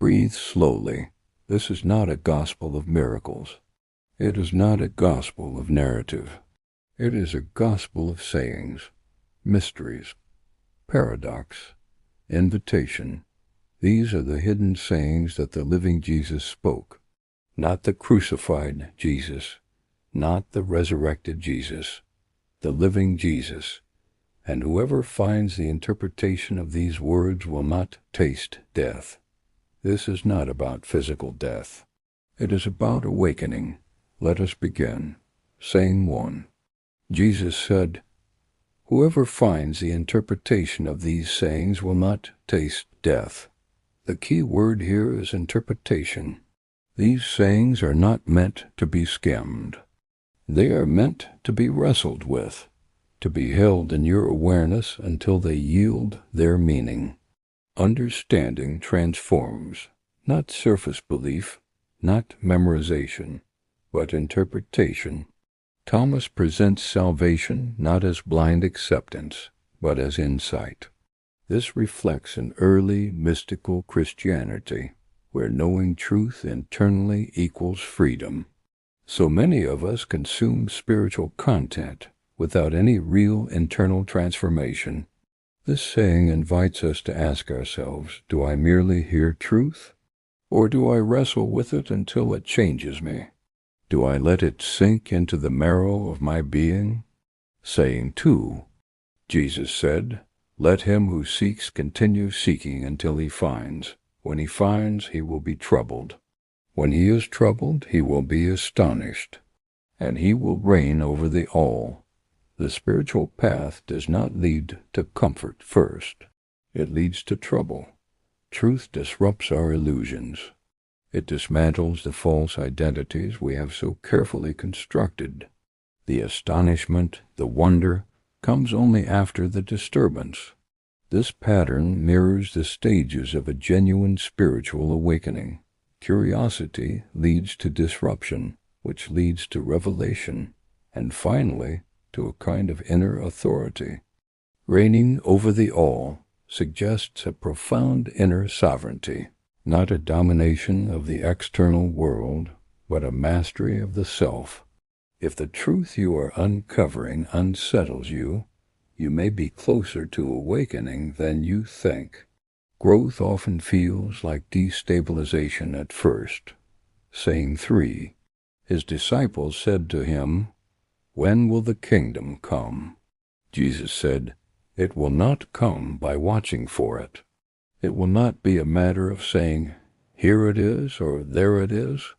Breathe slowly. This is not a gospel of miracles. It is not a gospel of narrative. It is a gospel of sayings, mysteries, paradox, invitation. These are the hidden sayings that the living Jesus spoke, not the crucified Jesus, not the resurrected Jesus, the living Jesus. And whoever finds the interpretation of these words will not taste death. This is not about physical death. It is about awakening. Let us begin. Saying 1. Jesus said, "Whoever finds the interpretation of these sayings will not taste death." The key word here is interpretation. These sayings are not meant to be skimmed. They are meant to be wrestled with, to be held in your awareness until they yield their meaning. Understanding transforms, not surface belief, not memorization, but interpretation. Thomas presents salvation not as blind acceptance, but as insight. This reflects an early mystical Christianity, where knowing truth internally equals freedom. So many of us consume spiritual content without any real internal transformation. This saying invites us to ask ourselves, do I merely hear truth? Or do I wrestle with it until it changes me? Do I let it sink into the marrow of my being? Saying 2. Jesus said, "Let him who seeks continue seeking until he finds. When he finds, he will be troubled. When he is troubled, he will be astonished, and he will reign over the all." The spiritual path does not lead to comfort first. It leads to trouble. Truth disrupts our illusions. It dismantles the false identities we have so carefully constructed. The astonishment, the wonder, comes only after the disturbance. This pattern mirrors the stages of a genuine spiritual awakening. Curiosity leads to disruption, which leads to revelation, and finally to a kind of inner authority. Reigning over the all suggests a profound inner sovereignty, not a domination of the external world, but a mastery of the self. If the truth you are uncovering unsettles you, you may be closer to awakening than you think. Growth often feels like destabilization at first. Saying 3. His disciples said to him, "When will the kingdom come?" Jesus said, "It will not come by watching for it. It will not be a matter of saying, 'Here it is,' or 'There it is.'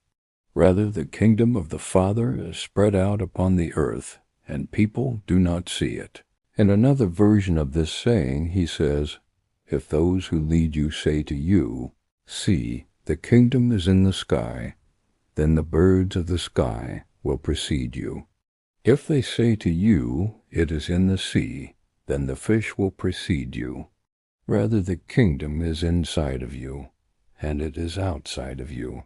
Rather, the kingdom of the Father is spread out upon the earth, and people do not see it." In another version of this saying, he says, "If those who lead you say to you, 'See, the kingdom is in the sky,' then the birds of the sky will precede you. If they say to you, 'It is in the sea,' then the fish will precede you. Rather, the kingdom is inside of you, and it is outside of you.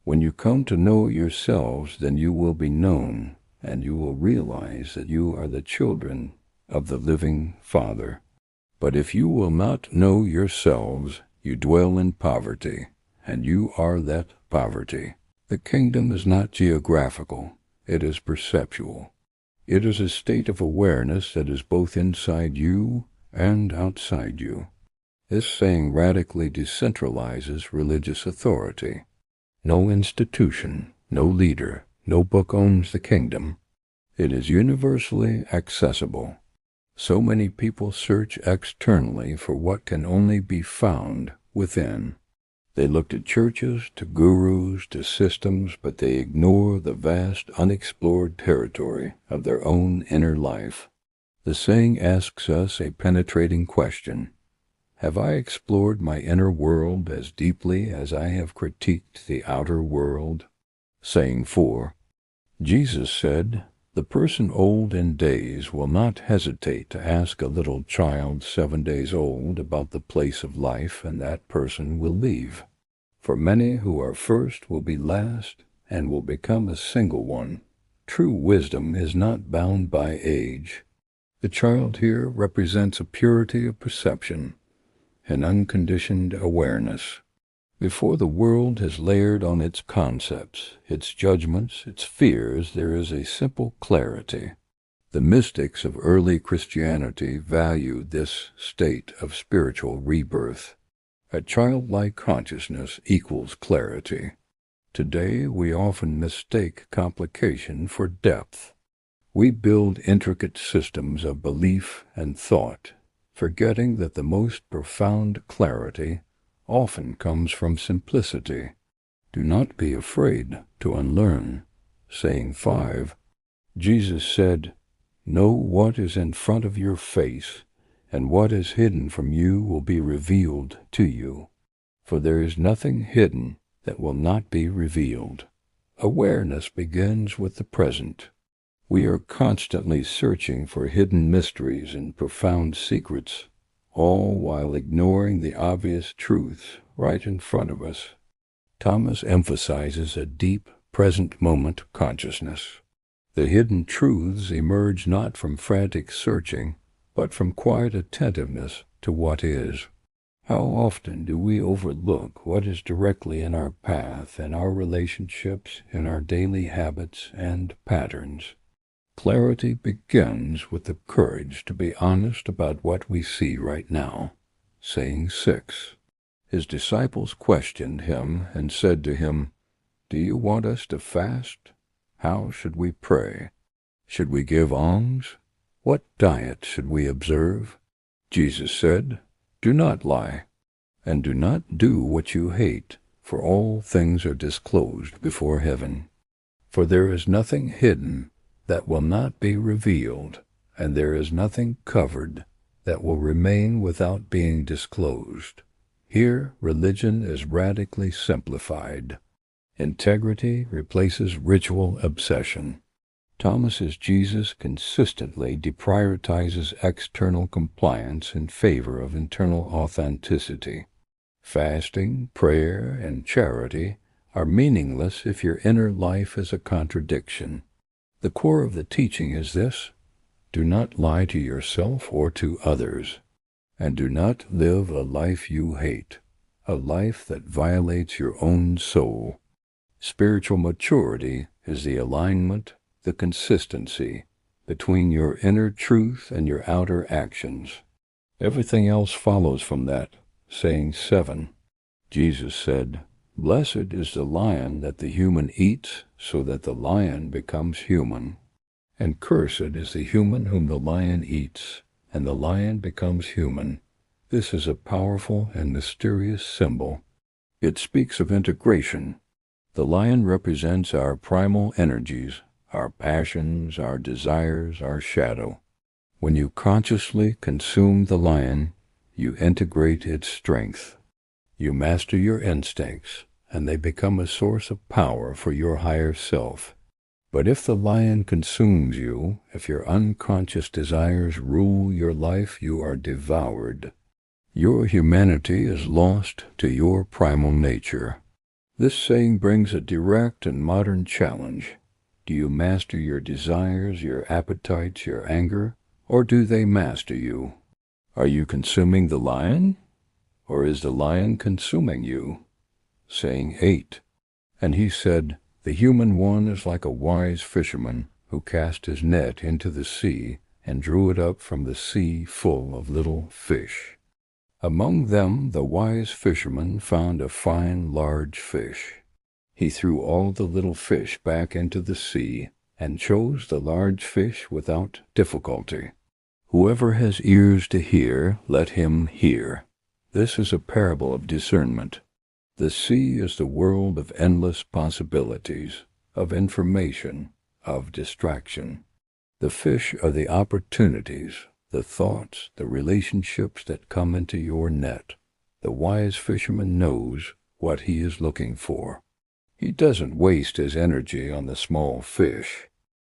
When you come to know yourselves, then you will be known, and you will realize that you are the children of the living Father. But if you will not know yourselves, you dwell in poverty, and you are that poverty. The kingdom is not geographical, it is perceptual. It is a state of awareness that is both inside you and outside you. This saying radically decentralizes religious authority. No institution, no leader, no book owns the kingdom. It is universally accessible. So many people search externally for what can only be found within. They look to churches, to gurus, to systems, but they ignore the vast, unexplored territory of their own inner life. The saying asks us a penetrating question. Have I explored my inner world as deeply as I have critiqued the outer world? Saying 4. Jesus said, "The person old in days will not hesitate to ask a little child 7 days old about the place of life, and that person will leave. For many who are first will be last, and will become a single one." True wisdom is not bound by age. The child here represents a purity of perception, an unconditioned awareness. Before the world has layered on its concepts, its judgments, its fears, there is a simple clarity. The mystics of early Christianity valued this state of spiritual rebirth. A childlike consciousness equals clarity. Today, we often mistake complication for depth. We build intricate systems of belief and thought, forgetting that the most profound clarity often comes from simplicity. Do not be afraid to unlearn. Saying 5, Jesus said, "Know what is in front of your face, and what is hidden from you will be revealed to you. For there is nothing hidden that will not be revealed." Awareness begins with the present. We are constantly searching for hidden mysteries and profound secrets, all while ignoring the obvious truths right in front of us. Thomas emphasizes a deep, present moment consciousness. The hidden truths emerge not from frantic searching, but from quiet attentiveness to what is. How often do we overlook what is directly in our path, in our relationships, in our daily habits and patterns? Clarity begins with the courage to be honest about what we see right now. Saying 6, his disciples questioned him and said to him, "Do you want us to fast? How should we pray? Should we give alms? What diet should we observe?" Jesus said, "Do not lie, and do not do what you hate, for all things are disclosed before heaven. For there is nothing hidden that will not be revealed, and there is nothing covered that will remain without being disclosed." Here, religion is radically simplified. Integrity replaces ritual obsession. Thomas's Jesus consistently deprioritizes external compliance in favor of internal authenticity. Fasting, prayer, and charity are meaningless if your inner life is a contradiction. The core of the teaching is this: do not lie to yourself or to others, and do not live a life you hate, a life that violates your own soul. Spiritual maturity is the alignment, the consistency between your inner truth and your outer actions. Everything else follows from that. Saying 7, Jesus said, "Blessed is the lion that the human eats, so that the lion becomes human. And cursed is the human whom the lion eats, and the lion becomes human." This is a powerful and mysterious symbol. It speaks of integration. The lion represents our primal energies, our passions, our desires, our shadow. When you consciously consume the lion, you integrate its strength. You master your instincts, and they become a source of power for your higher self. But if the lion consumes you, if your unconscious desires rule your life, you are devoured. Your humanity is lost to your primal nature. This saying brings a direct and modern challenge. Do you master your desires, your appetites, your anger, or do they master you? Are you consuming the lion, or is the lion consuming you? Saying 8, and he said, "The human one is like a wise fisherman who cast his net into the sea and drew it up from the sea full of little fish. Among them the wise fisherman found a fine large fish. He threw all the little fish back into the sea and chose the large fish without difficulty. Whoever has ears to hear, let him hear." This is a parable of discernment. The sea is the world of endless possibilities, of information, of distraction. The fish are the opportunities, the thoughts, the relationships that come into your net. The wise fisherman knows what he is looking for. He doesn't waste his energy on the small fish.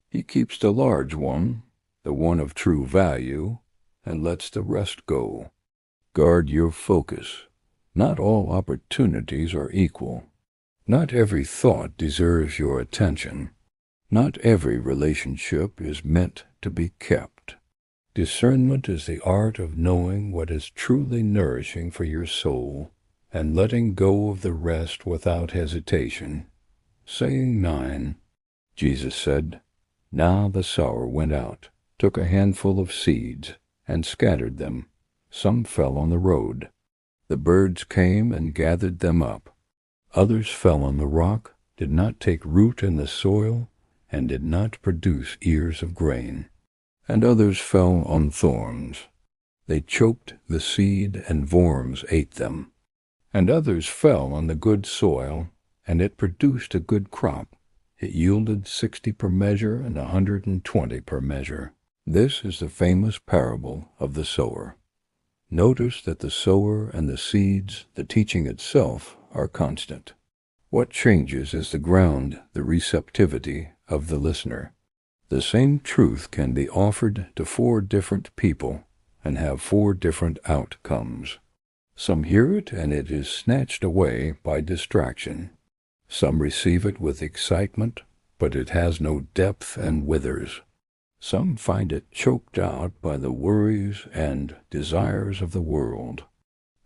He keeps the large one, the one of true value, and lets the rest go. Guard your focus. Not all opportunities are equal. Not every thought deserves your attention. Not every relationship is meant to be kept. Discernment is the art of knowing what is truly nourishing for your soul and letting go of the rest without hesitation. Saying 9, Jesus said, "Now the sower went out, took a handful of seeds, and scattered them. Some fell on the road. The birds came and gathered them up. Others fell on the rock, did not take root in the soil, and did not produce ears of grain. And others fell on thorns. They choked the seed, and worms ate them. And others fell on the good soil, and it produced a good crop. It yielded 60 per measure and 120 per measure." This is the famous parable of the sower. Notice that the sower and the seeds, the teaching itself, are constant. What changes is the ground, the receptivity of the listener. The same truth can be offered to 4 different people and have 4 different outcomes. Some hear it and it is snatched away by distraction. Some receive it with excitement, but it has no depth and withers. Some find it choked out by the worries and desires of the world.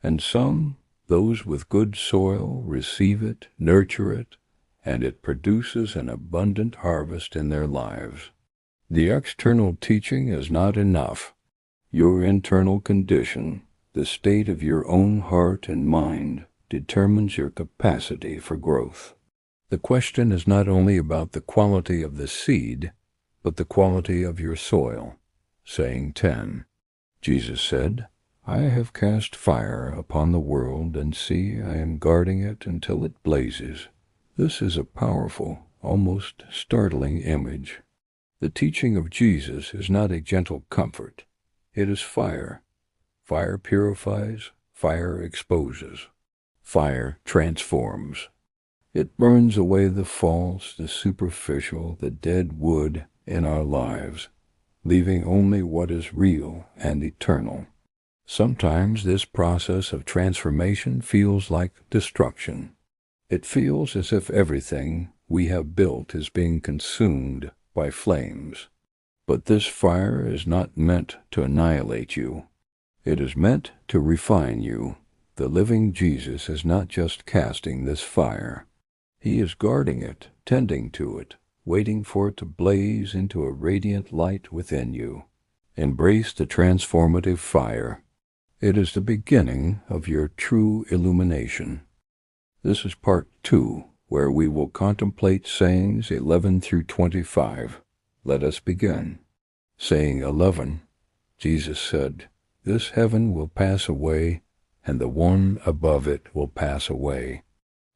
And some, those with good soil, receive it, nurture it, and it produces an abundant harvest in their lives. The external teaching is not enough. Your internal condition, the state of your own heart and mind, determines your capacity for growth. The question is not only about the quality of the seed, but the quality of your soil. Saying 10, Jesus said, "I have cast fire upon the world, and see, I am guarding it until it blazes." This is a powerful, almost startling image. The teaching of Jesus is not a gentle comfort. It is fire. Fire purifies, fire exposes, fire transforms. It burns away the false, the superficial, the dead wood in our lives, leaving only what is real and eternal. Sometimes this process of transformation feels like destruction. It feels as if everything we have built is being consumed by flames. But this fire is not meant to annihilate you. It is meant to refine you. The living Jesus is not just casting this fire. He is guarding it, tending to it, waiting for it to blaze into a radiant light within you. Embrace the transformative fire. It is the beginning of your true illumination. This is part 2, where we will contemplate sayings 11 through 25. Let us begin. Saying 11, Jesus said, "This heaven will pass away, and the one above it will pass away.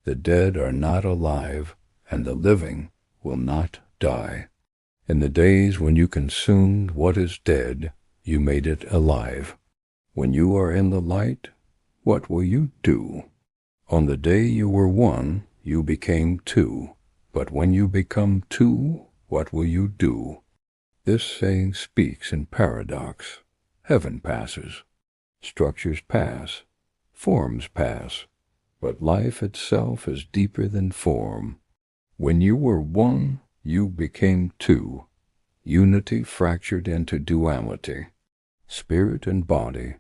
The dead are not alive, and the living will not die. In the days when you consumed what is dead, you made it alive. When you are in the light, what will you do? On the day you were one, you became two. But when you become two, what will you do?" This saying speaks in paradox. Heaven passes. Structures pass. Forms pass. But life itself is deeper than form. When you were one, you became two. Unity fractured into duality. Spirit and body,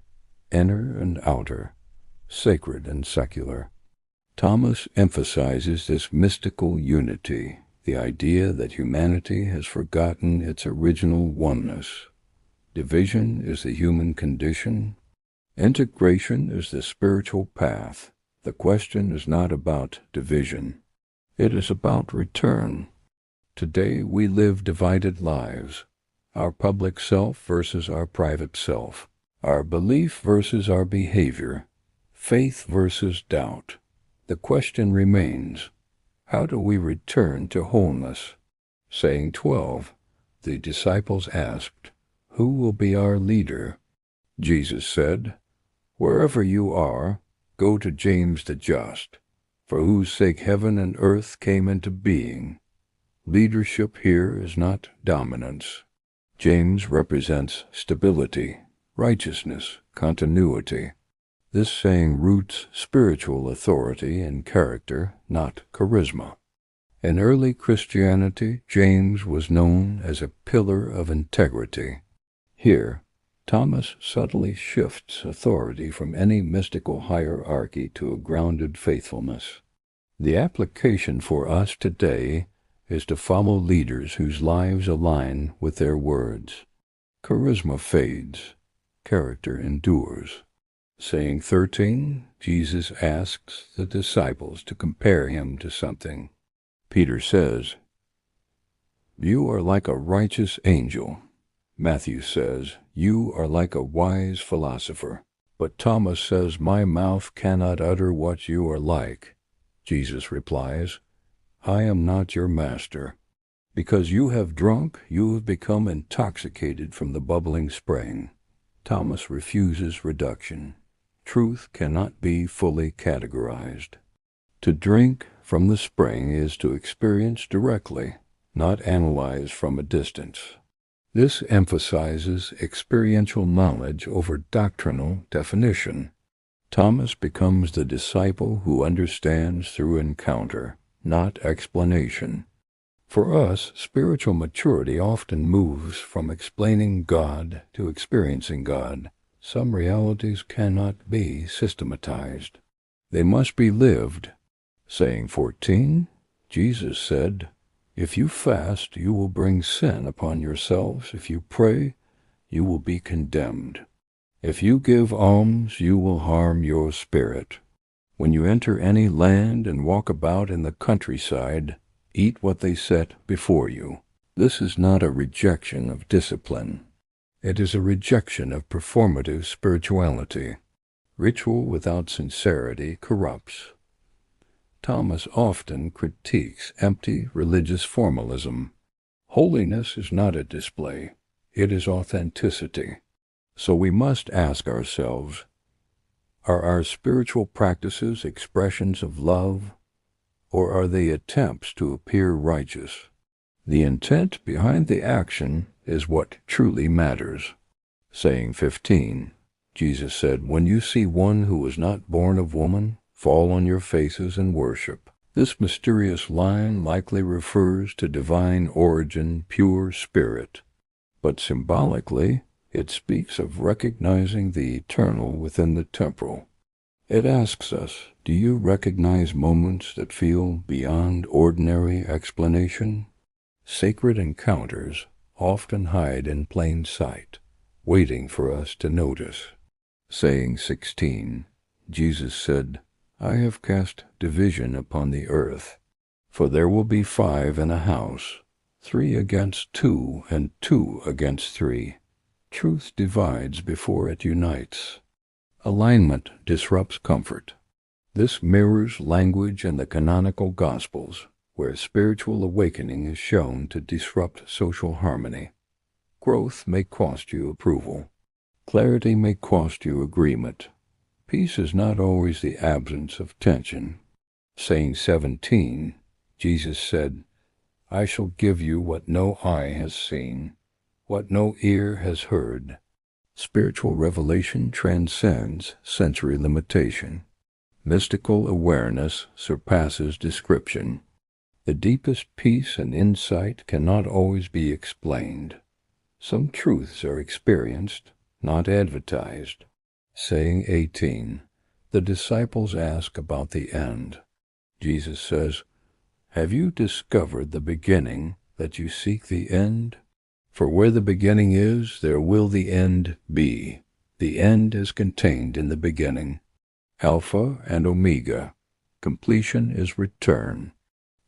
inner and outer, sacred and secular. Thomas emphasizes this mystical unity, the idea that humanity has forgotten its original oneness. Division is the human condition. Integration is the spiritual path. The question is not about division. It is about return. Today we live divided lives. Our public self versus our private self. Our belief versus our behavior. Faith versus doubt. The question remains, how do we return to wholeness? Saying 12, the disciples asked, "Who will be our leader?" Jesus said, "Wherever you are, go to James the Just, for whose sake heaven and earth came into being." Leadership here is not dominance. James represents stability, righteousness, continuity. This saying roots spiritual authority in character, not charisma. In early Christianity, James was known as a pillar of integrity. Here, Thomas subtly shifts authority from any mystical hierarchy to a grounded faithfulness. The application for us today is to follow leaders whose lives align with their words. Charisma fades, character endures. Saying 13, Jesus asks the disciples to compare him to something. Peter says, "You are like a righteous angel." Matthew says, "You are like a wise philosopher." But Thomas says, "My mouth cannot utter what you are like." Jesus replies, "I am not your master. Because you have drunk, you have become intoxicated from the bubbling spring." Thomas refuses reduction. Truth cannot be fully categorized. To drink from the spring is to experience directly, not analyze from a distance. This emphasizes experiential knowledge over doctrinal definition. Thomas becomes the disciple who understands through encounter, not explanation. For us, spiritual maturity often moves from explaining God to experiencing God. Some realities cannot be systematized. They must be lived. Saying 14, Jesus said, "If you fast, you will bring sin upon yourselves. If you pray, you will be condemned. If you give alms, you will harm your spirit. When you enter any land and walk about in the countryside, eat what they set before you." This is not a rejection of discipline. It is a rejection of performative spirituality. Ritual without sincerity corrupts. Thomas often critiques empty religious formalism. Holiness is not a display. It is authenticity. So we must ask ourselves, are our spiritual practices expressions of love, or are they attempts to appear righteous? The intent behind the action is what truly matters. Saying 15, Jesus said, "When you see one who was not born of woman, fall on your faces and worship." This mysterious line likely refers to divine origin, pure spirit, but symbolically it speaks of recognizing the eternal within the temporal. It asks us, do you recognize moments that feel beyond ordinary explanation? Sacred encounters often hide in plain sight, waiting for us to notice. Saying 16, Jesus said, "I have cast division upon the earth, for there will be 5 in a house, 3 against 2, and 2 against 3. Truth divides before it unites." Alignment disrupts comfort. This mirrors language in the canonical Gospels, where spiritual awakening is shown to disrupt social harmony. Growth may cost you approval. Clarity may cost you agreement. Peace is not always the absence of tension. Saying 17, Jesus said, "I shall give you what no eye has seen, what no ear has heard." Spiritual revelation transcends sensory limitation. Mystical awareness surpasses description. The deepest peace and insight cannot always be explained. Some truths are experienced, not advertised. Saying 18, the disciples ask about the end. Jesus says, "Have you discovered the beginning that you seek the end? For where the beginning is, there will the end be. The end is contained in the beginning. Alpha and Omega. Completion is return."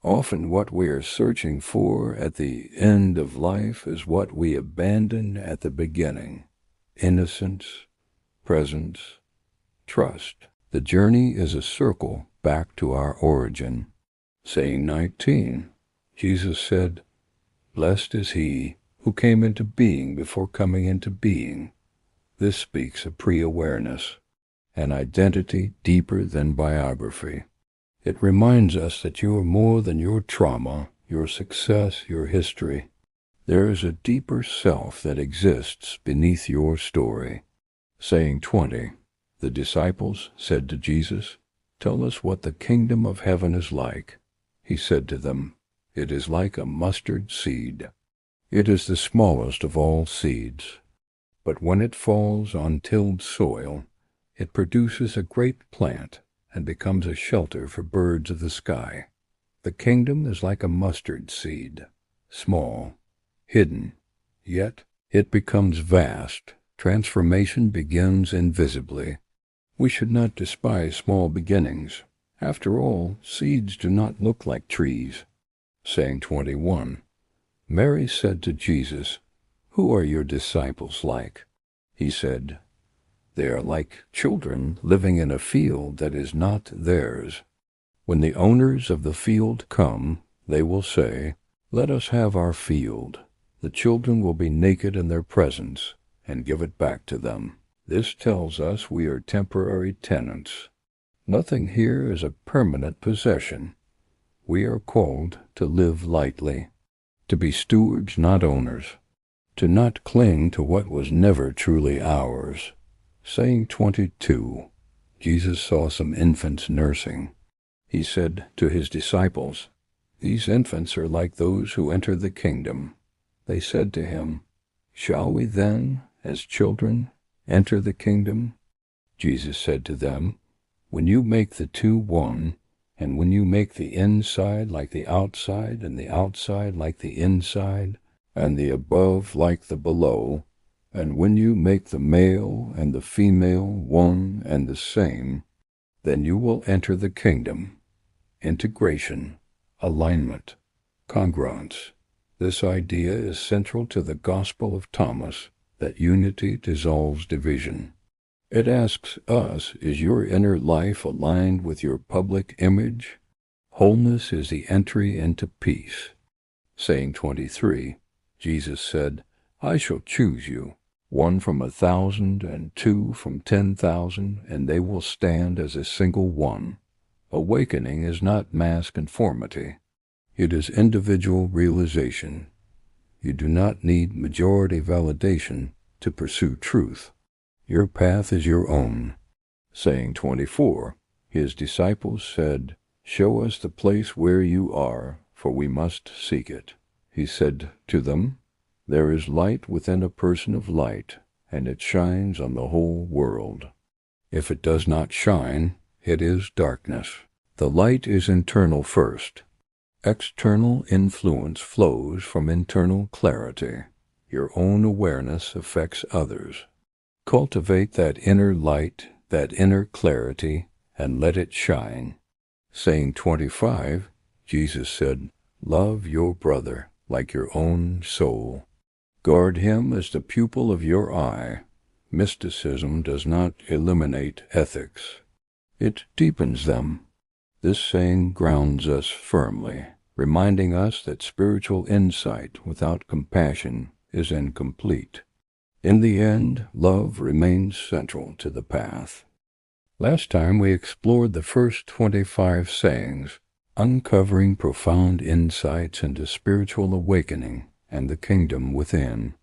Often what we are searching for at the end of life is what we abandoned at the beginning. Innocence, presence, trust. The journey is a circle back to our origin. Saying 19, Jesus said, "Blessed is he who came into being before coming into being." This speaks of pre-awareness, an identity deeper than biography. It reminds us that you are more than your trauma, your success, your history. There is a deeper self that exists beneath your story. Saying 20, the disciples said to Jesus, "Tell us what the kingdom of heaven is like." He said to them, "It is like a mustard seed." It is the smallest of all seeds. but when it falls on tilled soil, it produces a great plant and becomes a shelter for birds of the sky. The kingdom is like a mustard seed, small, hidden, yet it becomes vast. Transformation begins invisibly. We should not despise small beginnings. After all, seeds do not look like trees. Saying 21. Mary said to Jesus, "Who are your disciples like?" He said, "They are like children living in a field that is not theirs. When the owners of the field come, they will say, 'Let us have our field.' The children will be naked in their presence and give it back to them." This tells us we are temporary tenants. Nothing here is a permanent possession. We are called to live lightly, to be stewards, not owners, to not cling to what was never truly ours. Saying 22. Jesus saw some infants nursing. He said to his disciples, "These infants are like those who enter the kingdom." They said to him, "Shall we then, as children, enter the kingdom?" Jesus said to them, "When you make the two one, and when you make the inside like the outside, and the outside like the inside, and the above like the below, and when you make the male and the female one and the same, then you will enter the kingdom." Integration, alignment, congruence. This idea is central to the Gospel of Thomas, that unity dissolves division. It asks us, is your inner life aligned with your public image? Wholeness is the entry into peace. Saying 23, Jesus said, "I shall choose you, one from 1,000 and two from 10,000, and they will stand as a single one." Awakening is not mass conformity. It is individual realization. You do not need majority validation to pursue truth. Your path is your own. Saying 24, his disciples said, "Show us the place where you are, for we must seek it." He said to them, "There is light within a person of light, and it shines on the whole world. If it does not shine, it is darkness. The light is internal first. External influence flows from internal clarity. Your own awareness affects others. Cultivate that inner light, that inner clarity, and let it shine." Saying 25, Jesus said, "Love your brother like your own soul. Guard him as the pupil of your eye." Mysticism does not eliminate ethics. It deepens them. This saying grounds us firmly, reminding us that spiritual insight without compassion is incomplete. In the end, love remains central to the path. Last time we explored the first 25 sayings, uncovering profound insights into spiritual awakening and the kingdom within.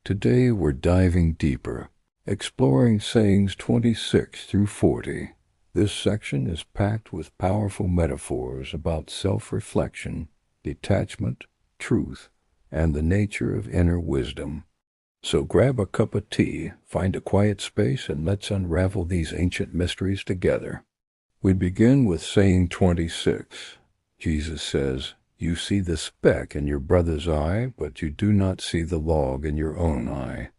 Today we're diving deeper, exploring sayings 26 through 40. This section is packed with powerful metaphors about self-reflection, detachment, truth, and the nature of inner wisdom. So grab a cup of tea, find a quiet space, and let's unravel these ancient mysteries together. We begin with saying 26. Jesus says, "You see the speck in your brother's eye, but you do not see the log in your own eye.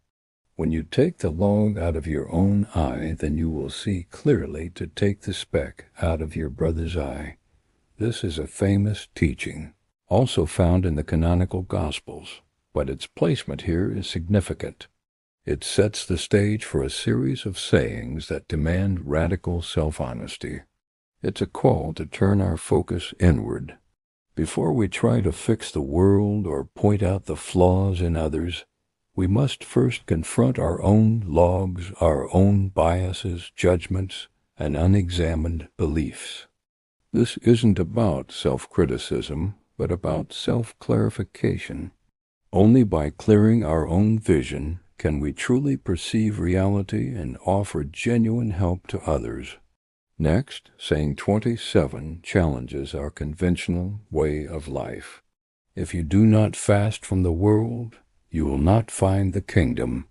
When you take the log out of your own eye, then you will see clearly to take the speck out of your brother's eye." This is a famous teaching, also found in the canonical Gospels, but its placement here is significant. It sets the stage for a series of sayings that demand radical self-honesty. It's a call to turn our focus inward. Before we try to fix the world or point out the flaws in others, we must first confront our own logs, our own biases, judgments, and unexamined beliefs. This isn't about self-criticism, but about self-clarification. Only by clearing our own vision can we truly perceive reality and offer genuine help to others. Next, saying 27 challenges our conventional way of life. If you do not fast from the world, you will not find the kingdom.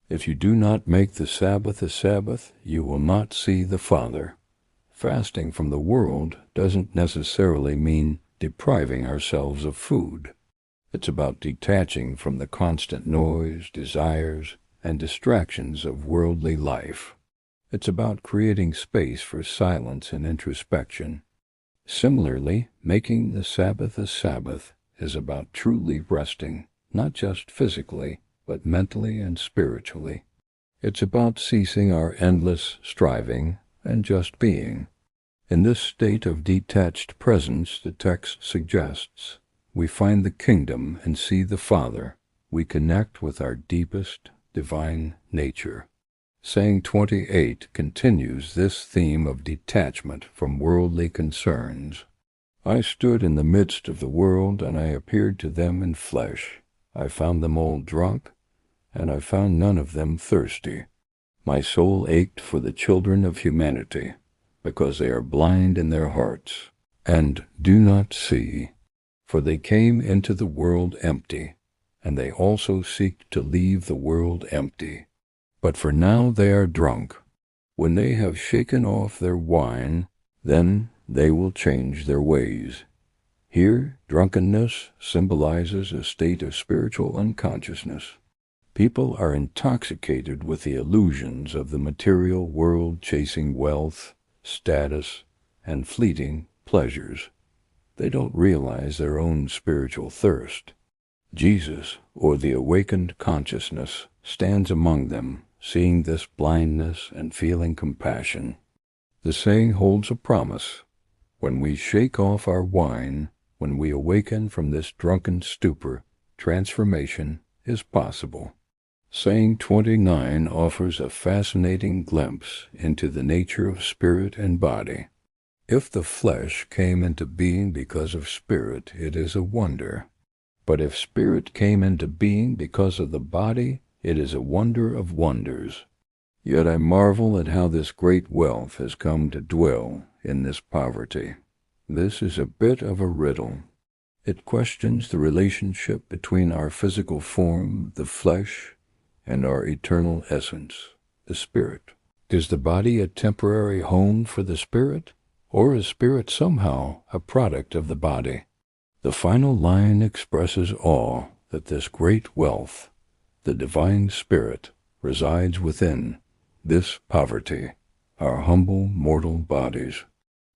If you do not make the Sabbath a Sabbath, you will not see the Father. Fasting from the world doesn't necessarily mean depriving ourselves of food. It's about detaching from the constant noise, desires, and distractions of worldly life. It's about creating space for silence and introspection. Similarly, making the Sabbath a Sabbath is about truly resting, not just physically, but mentally and spiritually. It's about ceasing our endless striving and just being. In this state of detached presence, the text suggests, we find the kingdom and see the Father. We connect with our deepest divine nature. Saying 28 continues this theme of detachment from worldly concerns. I stood in the midst of the world, and I appeared to them in flesh. I found them all drunk, and I found none of them thirsty. My soul ached for the children of humanity, because they are blind in their hearts, and do not see. For they came into the world empty, and they also seek to leave the world empty. But for now they are drunk. When they have shaken off their wine, then they will change their ways. Here, drunkenness symbolizes a state of spiritual unconsciousness. People are intoxicated with the illusions of the material world, chasing wealth, status, and fleeting pleasures. They don't realize their own spiritual thirst. Jesus, or the awakened consciousness, stands among them, seeing this blindness and feeling compassion. The saying holds a promise. When we shake off our wine, when we awaken from this drunken stupor, transformation is possible. Saying 29 offers a fascinating glimpse into the nature of spirit and body. If the flesh came into being because of spirit, it is a wonder. But if spirit came into being because of the body, it is a wonder of wonders. Yet I marvel at how this great wealth has come to dwell in this poverty. This is a bit of a riddle. It questions the relationship between our physical form, the flesh, and our eternal essence, the spirit. Is the body a temporary home for the spirit, or is spirit somehow a product of the body? The final line expresses awe that this great wealth, the divine spirit, resides within this poverty, our humble mortal bodies.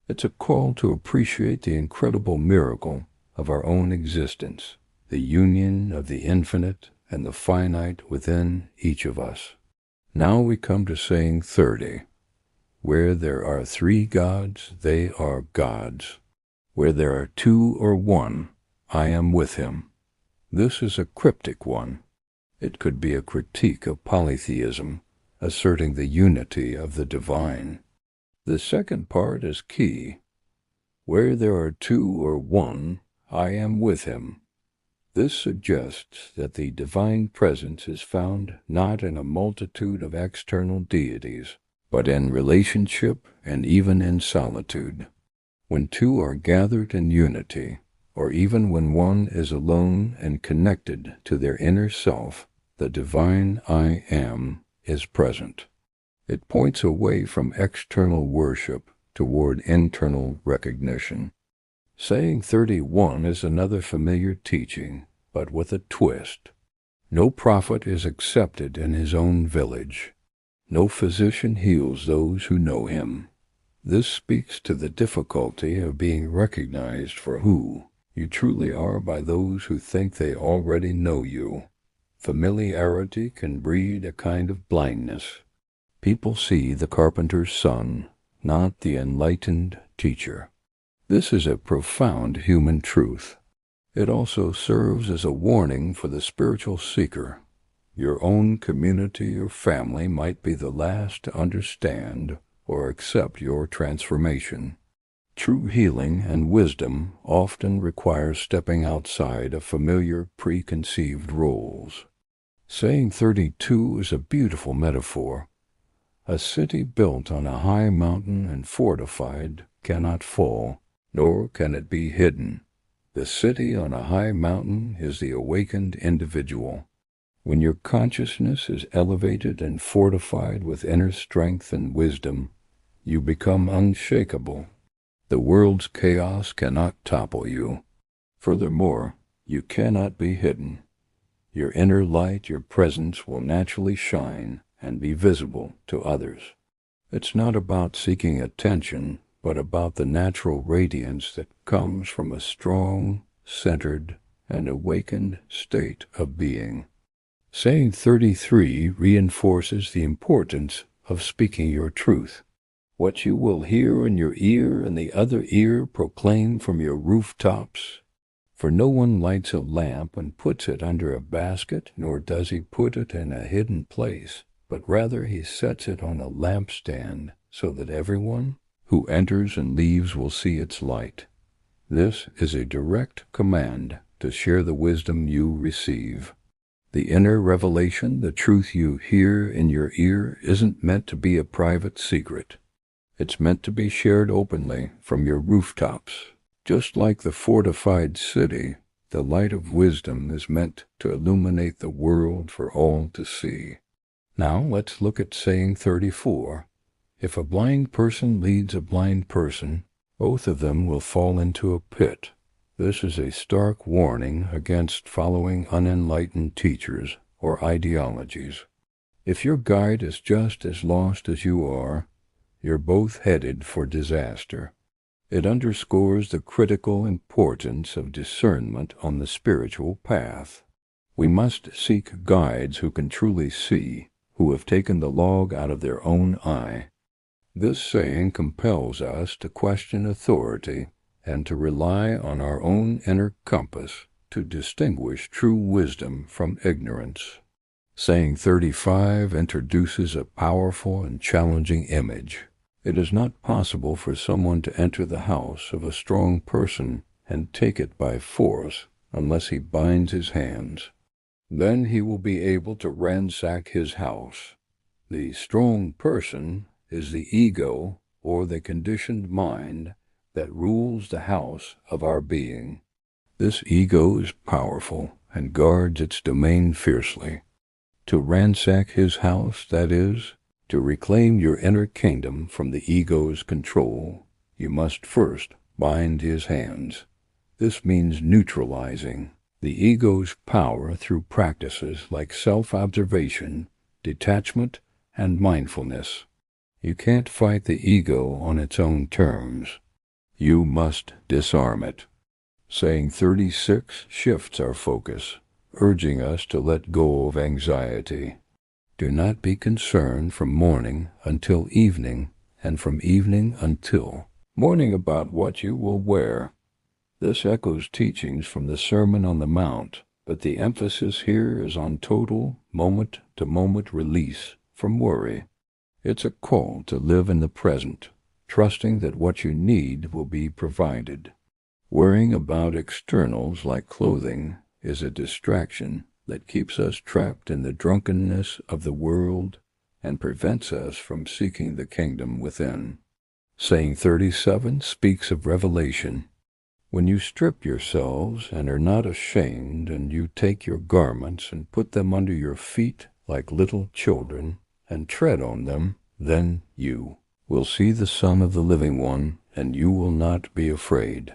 It's a call to appreciate the incredible miracle of our own existence, the union of the infinite and the finite within each of us. Now we come to saying 30. Where there are 3 gods, they are gods. Where there are 2 or 1, I am with him. This is a cryptic one. It could be a critique of polytheism, asserting the unity of the divine. The second part is key. Where there are 2 or 1, I am with him. This suggests that the divine presence is found not in a multitude of external deities, but in relationship and even in solitude. When 2 are gathered in unity, or even when one is alone and connected to their inner self, the divine I Am is present. It points away from external worship toward internal recognition. Saying 31 is another familiar teaching, but with a twist. No prophet is accepted in his own village. No physician heals those who know him. This speaks to the difficulty of being recognized for who you truly are by those who think they already know you. Familiarity can breed a kind of blindness. People see the carpenter's son, not the enlightened teacher. This is a profound human truth. It also serves as a warning for the spiritual seeker. Your own community or family might be the last to understand or accept your transformation. True healing and wisdom often require stepping outside of familiar preconceived roles. Saying 32 is a beautiful metaphor. A city built on a high mountain and fortified cannot fall, nor can it be hidden. The city on a high mountain is the awakened individual. When your consciousness is elevated and fortified with inner strength and wisdom, you become unshakable. The world's chaos cannot topple you. Furthermore, you cannot be hidden. Your inner light, your presence, will naturally shine and be visible to others. It's not about seeking attention, but about the natural radiance that comes from a strong, centered, and awakened state of being. Saying 33 reinforces the importance of speaking your truth. What you will hear in your ear and the other ear proclaim from your rooftops. For no one lights a lamp and puts it under a basket, nor does he put it in a hidden place, but rather he sets it on a lampstand, so that everyone who enters and leaves will see its light. This is a direct command to share the wisdom you receive. The inner revelation, the truth you hear in your ear, isn't meant to be a private secret. It's meant to be shared openly from your rooftops. Just like the fortified city, the light of wisdom is meant to illuminate the world for all to see. Now let's look at saying 34. If a blind person leads a blind person, both of them will fall into a pit. This is a stark warning against following unenlightened teachers or ideologies. If your guide is just as lost as you are, you're both headed for disaster. It underscores the critical importance of discernment on the spiritual path. We must seek guides who can truly see, who have taken the log out of their own eye. This saying compels us to question authority and to rely on our own inner compass to distinguish true wisdom from ignorance. Saying 35 introduces a powerful and challenging image. It is not possible for someone to enter the house of a strong person and take it by force unless he binds his hands. Then he will be able to ransack his house. The strong person is the ego or the conditioned mind that rules the house of our being. This ego is powerful and guards its domain fiercely. To ransack his house, that is, to reclaim your inner kingdom from the ego's control, you must first bind his hands. This means neutralizing the ego's power through practices like self-observation, detachment, and mindfulness. You can't fight the ego on its own terms. You must disarm it. Saying 36 shifts our focus, urging us to let go of anxiety. Do not be concerned from morning until evening, and from evening until morning about what you will wear. This echoes teachings from the Sermon on the Mount, but the emphasis here is on total, moment-to-moment release from worry. It's a call to live in the present, trusting that what you need will be provided. Worrying about externals like clothing is a distraction that keeps us trapped in the drunkenness of the world and prevents us from seeking the kingdom within. Saying 37 speaks of revelation. When you strip yourselves and are not ashamed, and you take your garments and put them under your feet like little children, and tread on them, then you will see the Son of the Living One, and you will not be afraid.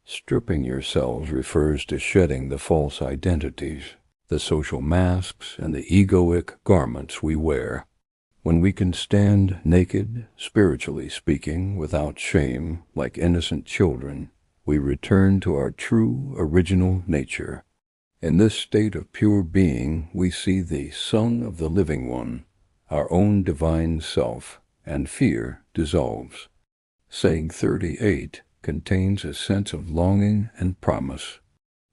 Stripping yourselves refers to shedding the false identities, the social masks, and the egoic garments we wear. When we can stand naked, spiritually speaking, without shame, like innocent children, we return to our true, original nature. In this state of pure being, we see the Son of the Living One, our own divine self, and fear dissolves. Saying 38 contains a sense of longing and promise.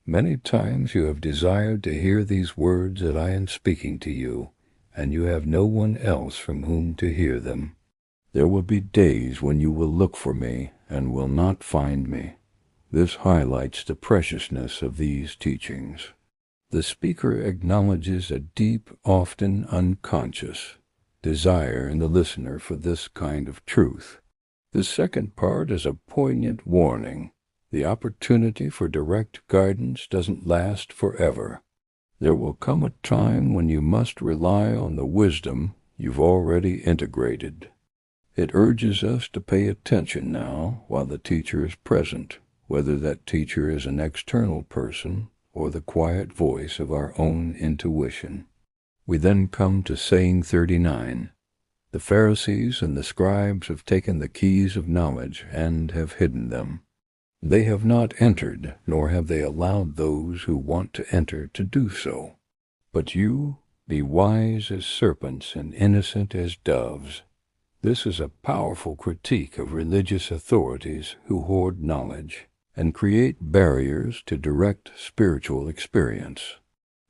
Many times you have desired to hear these words that I am speaking to you, and you have no one else from whom to hear them. There will be days when you will look for me and will not find me. This highlights the preciousness of these teachings. The speaker acknowledges a deep, often unconscious, desire in the listener for this kind of truth. The second part is a poignant warning. The opportunity for direct guidance doesn't last forever. There will come a time when you must rely on the wisdom you've already integrated. It urges us to pay attention now while the teacher is present, whether that teacher is an external person or the quiet voice of our own intuition. We then come to saying 39. The Pharisees and the scribes have taken the keys of knowledge and have hidden them. They have not entered, nor have they allowed those who want to enter to do so. But you, be wise as serpents and innocent as doves. This is a powerful critique of religious authorities who hoard knowledge and create barriers to direct spiritual experience.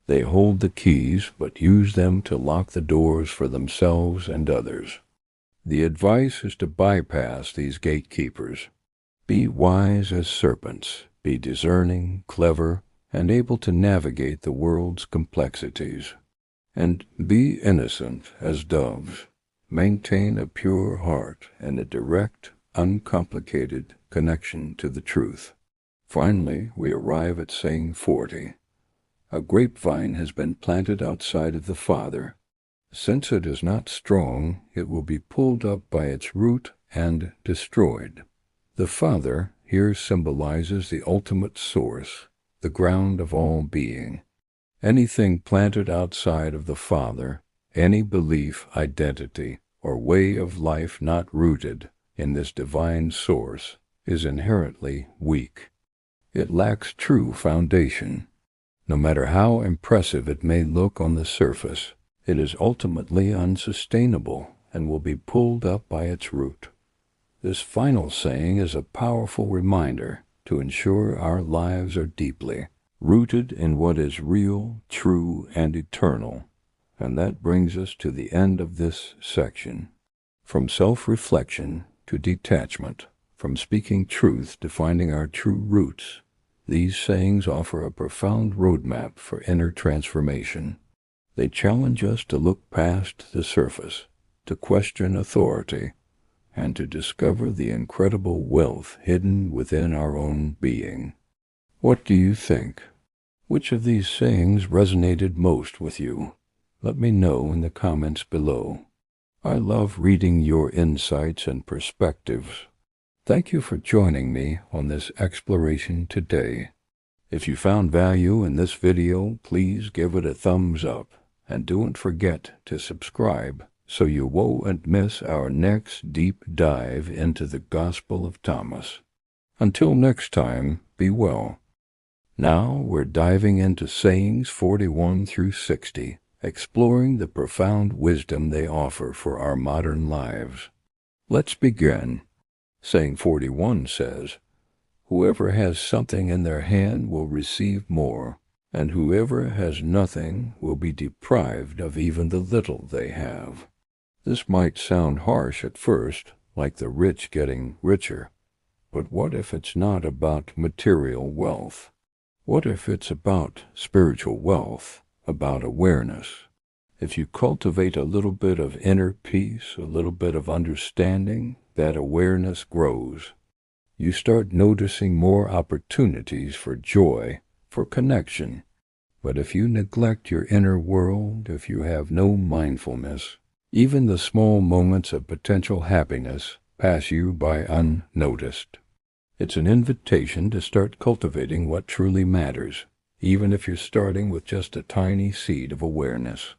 They hold the keys, but use them to lock the doors for themselves and others. The advice is to bypass these gatekeepers. Be wise as serpents, be discerning, clever, and able to navigate the world's complexities. And be innocent as doves. Maintain a pure heart and a direct, uncomplicated connection to the truth. Finally, we arrive at saying 40. A grapevine has been planted outside of the Father. Since it is not strong, it will be pulled up by its root and destroyed. The Father here symbolizes the ultimate source, the ground of all being. Anything planted outside of the Father, any belief, identity, or way of life not rooted in this divine source, is inherently weak. It lacks true foundation. No matter how impressive it may look on the surface, it is ultimately unsustainable and will be pulled up by its root. This final saying is a powerful reminder to ensure our lives are deeply rooted in what is real, true, and eternal. And that brings us to the end of this section. From self-reflection to detachment, from speaking truth to finding our true roots, these sayings offer a profound roadmap for inner transformation. They challenge us to look past the surface, to question authority, and to discover the incredible wealth hidden within our own being. What do you think? Which of these sayings resonated most with you? Let me know in the comments below. I love reading your insights and perspectives. Thank you for joining me on this exploration today. If you found value in this video, please give it a thumbs up, and don't forget to subscribe so you won't miss our next deep dive into the Gospel of Thomas. Until next time, be well. Now we're diving into sayings 41 through 60, exploring the profound wisdom they offer for our modern lives. Let's begin. Saying 41 says, "Whoever has something in their hand will receive more, and whoever has nothing will be deprived of even the little they have." This might sound harsh at first, like the rich getting richer. But what if it's not about material wealth? What if it's about spiritual wealth, about awareness? If you cultivate a little bit of inner peace, a little bit of understanding, that awareness grows. You start noticing more opportunities for joy, for connection. But if you neglect your inner world, if you have no mindfulness, even the small moments of potential happiness pass you by unnoticed. It's an invitation to start cultivating what truly matters, even if you're starting with just a tiny seed of awareness.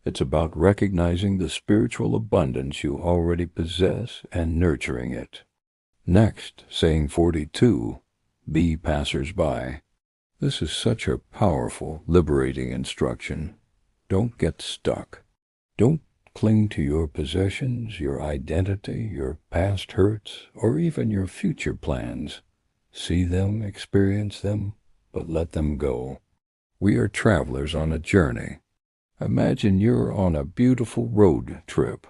It's about recognizing the spiritual abundance you already possess and nurturing it. Next, saying 42, be passers-by. This is such a powerful, liberating instruction. Don't get stuck. Don't cling to your possessions, your identity, your past hurts, or even your future plans. See them, experience them, but let them go. We are travelers on a journey. Imagine you're on a beautiful road trip.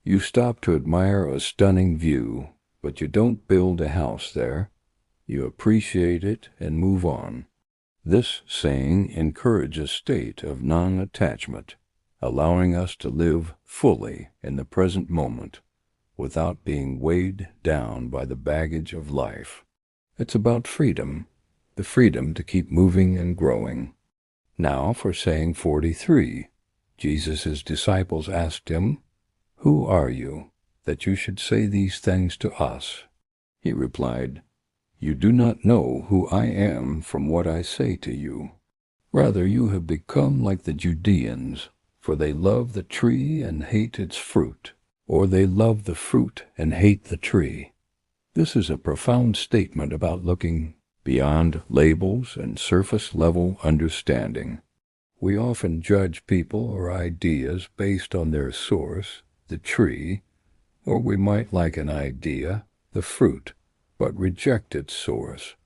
You stop to admire a stunning view, but you don't build a house there. You appreciate it and move on. This saying encourages a state of non-attachment, allowing us to live fully in the present moment without being weighed down by the baggage of life. It's about freedom, the freedom to keep moving and growing. Now for saying 43. Jesus' disciples asked him, "Who are you, that you should say these things to us?" He replied, "You do not know who I am from what I say to you. Rather you have become like the Judeans, for they love the tree and hate its fruit, or they love the fruit and hate the tree." This is a profound statement about looking beyond labels and surface-level understanding. We often judge people or ideas based on their source, the tree, or we might like an idea, the fruit, but reject its source.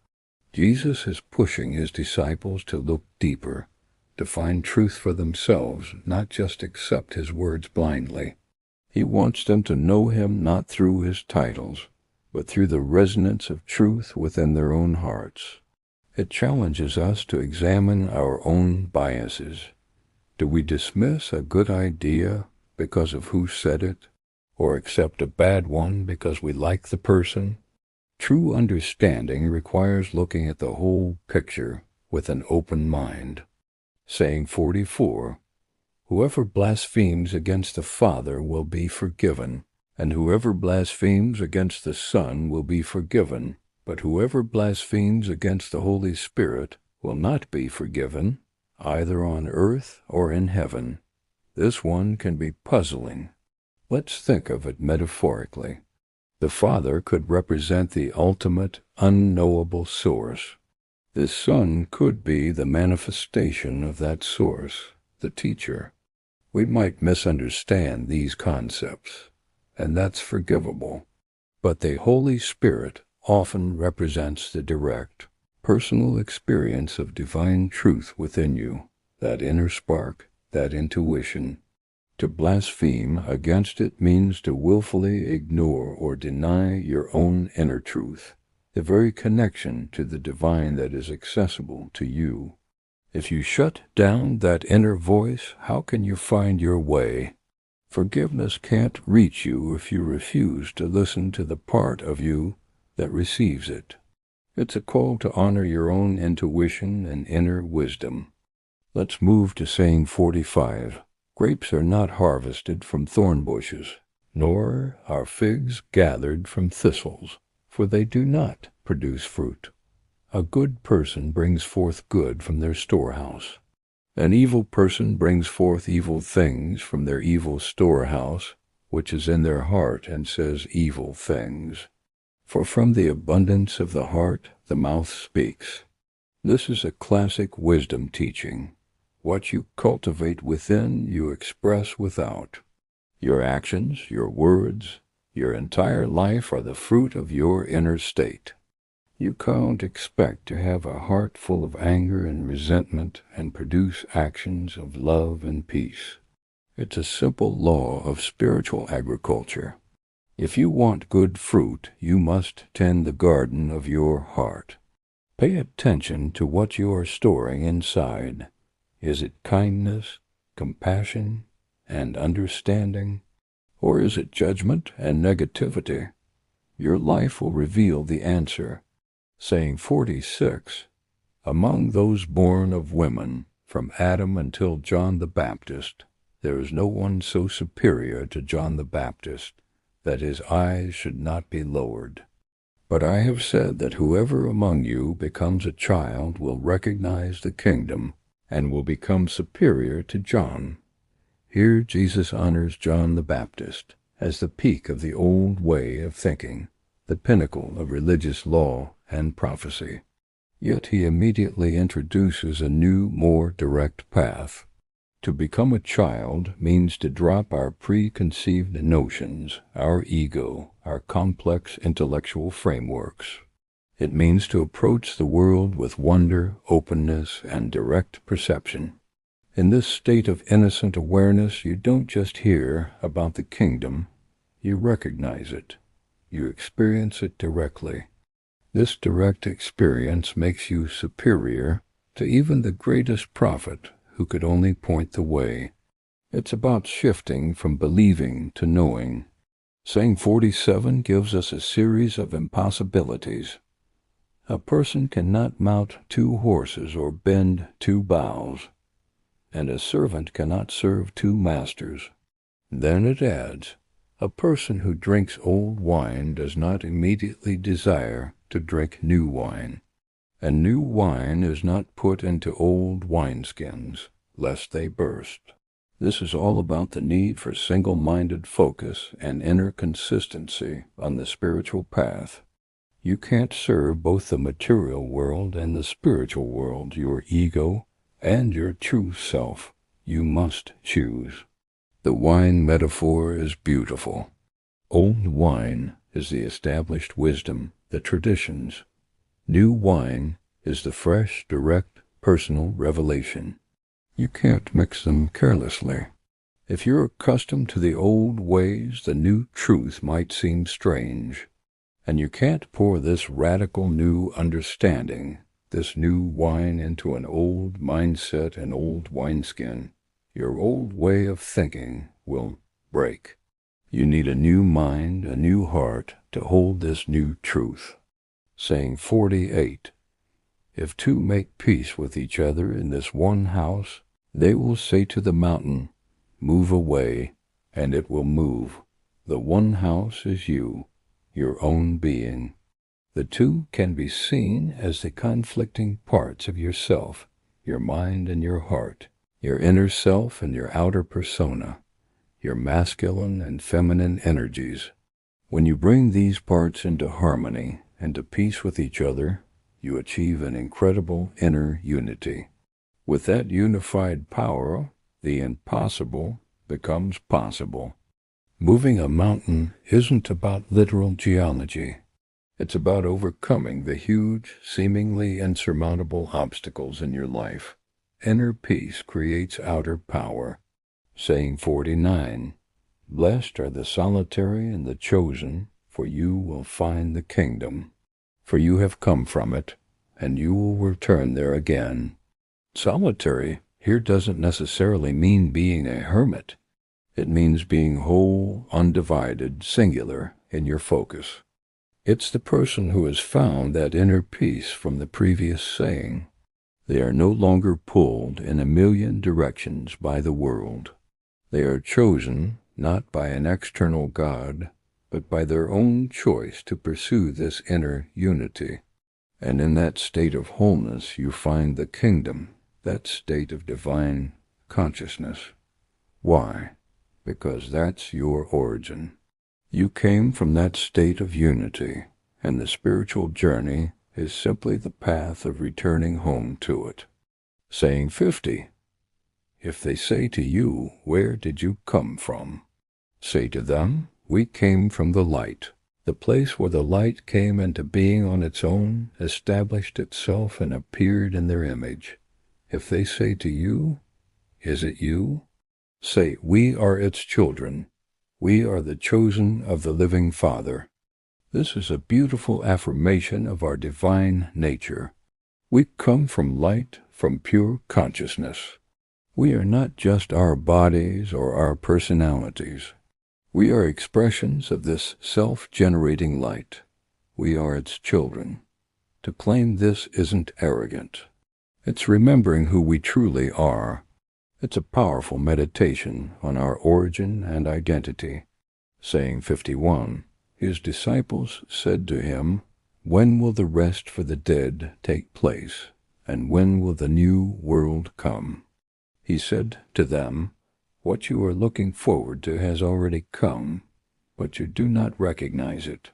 Jesus is pushing his disciples to look deeper, to find truth for themselves, not just accept his words blindly. He wants them to know him not through his titles, but through the resonance of truth within their own hearts. It challenges us to examine our own biases. Do we dismiss a good idea because of who said it, or accept a bad one because we like the person? True understanding requires looking at the whole picture with an open mind. Saying 44, "Whoever blasphemes against the Father will be forgiven, and whoever blasphemes against the Son will be forgiven, but whoever blasphemes against the Holy Spirit will not be forgiven, either on earth or in heaven." This one can be puzzling. Let's think of it metaphorically. The Father could represent the ultimate, unknowable source. The Son could be the manifestation of that source, the teacher. We might misunderstand these concepts, and that's forgivable. But the Holy Spirit often represents the direct, personal experience of divine truth within you, that inner spark, that intuition. To blaspheme against it means to willfully ignore or deny your own inner truth, the very connection to the divine that is accessible to you. If you shut down that inner voice, how can you find your way? Forgiveness can't reach you if you refuse to listen to the part of you that receives it. It's a call to honor your own intuition and inner wisdom. Let's move to saying 45. Grapes are not harvested from thorn bushes, nor are figs gathered from thistles, for they do not produce fruit. A good person brings forth good from their storehouse. An evil person brings forth evil things from their evil storehouse, which is in their heart, and says evil things. For from the abundance of the heart the mouth speaks. This is a classic wisdom teaching. What you cultivate within, you express without. Your actions, your words, your entire life are the fruit of your inner state. You can't expect to have a heart full of anger and resentment and produce actions of love and peace. It's a simple law of spiritual agriculture. If you want good fruit, you must tend the garden of your heart. Pay attention to what you are storing inside. Is it kindness, compassion, and understanding? Or is it judgment and negativity? Your life will reveal the answer. Saying 46, among those born of women, from Adam until John the Baptist, there is no one so superior to John the Baptist that his eyes should not be lowered. But I have said that whoever among you becomes a child will recognize the kingdom and will become superior to John. Here Jesus honors John the Baptist as the peak of the old way of thinking, the pinnacle of religious law and prophecy. Yet he immediately introduces a new, more direct path. To become a child means to drop our preconceived notions, our ego, our complex intellectual frameworks. It means to approach the world with wonder, openness, and direct perception. In this state of innocent awareness, you don't just hear about the kingdom, you recognize it. You experience it directly. This direct experience makes you superior to even the greatest prophet who could only point the way. It's about shifting from believing to knowing. Saying 47 gives us a series of impossibilities. A person cannot mount 2 horses or bend 2 bows. and a servant cannot serve two masters. Then it adds, a person who drinks old wine does not immediately desire to drink new wine, and new wine is not put into old wineskins, lest they burst. This is all about the need for single-minded focus and inner consistency on the spiritual path. You can't serve both the material world and the spiritual world, your ego and your true self. You must choose. The wine metaphor is beautiful. Old wine is the established wisdom, the traditions. New wine is the fresh, direct, personal revelation. You can't mix them carelessly. If you're accustomed to the old ways, the new truth might seem strange. And you can't pour this radical new understanding, this new wine into an old mindset and old wineskin. Your old way of thinking will break. You need a new mind, a new heart to hold this new truth. Saying 48, if two make peace with each other in this one house, they will say to the mountain, move away, and it will move. The one house is you, your own being. The two can be seen as the conflicting parts of yourself, your mind and your heart, your inner self and your outer persona, your masculine and feminine energies. When you bring these parts into harmony and to peace with each other, you achieve an incredible inner unity. With that unified power, the impossible becomes possible. Moving a mountain isn't about literal geology. It's about overcoming the huge, seemingly insurmountable obstacles in your life. Inner peace creates outer power. Saying 49, blessed are the solitary and the chosen, for you will find the kingdom. For you have come from it, and you will return there again. Solitary here doesn't necessarily mean being a hermit. It means being whole, undivided, singular in your focus. It's the person who has found that inner peace from the previous saying. They are no longer pulled in a million directions by the world. They are chosen not by an external God, but by their own choice to pursue this inner unity. And in that state of wholeness you find the kingdom, that state of divine consciousness. Why? Because that's your origin. You came from that state of unity, and the spiritual journey is simply the path of returning home to it. Saying 50, if they say to you, where did you come from? Say to them, we came from the light. The place where the light came into being on its own, established itself and appeared in their image. If they say to you, is it you? Say, we are its children. We are the chosen of the living Father. This is a beautiful affirmation of our divine nature. We come from light, from pure consciousness. We are not just our bodies or our personalities. We are expressions of this self-generating light. We are its children. To claim this isn't arrogant. It's remembering who we truly are. It's a powerful meditation on our origin and identity. Saying 51, his disciples said to him, when will the rest for the dead take place, and when will the new world come? He said to them, what you are looking forward to has already come, but you do not recognize it.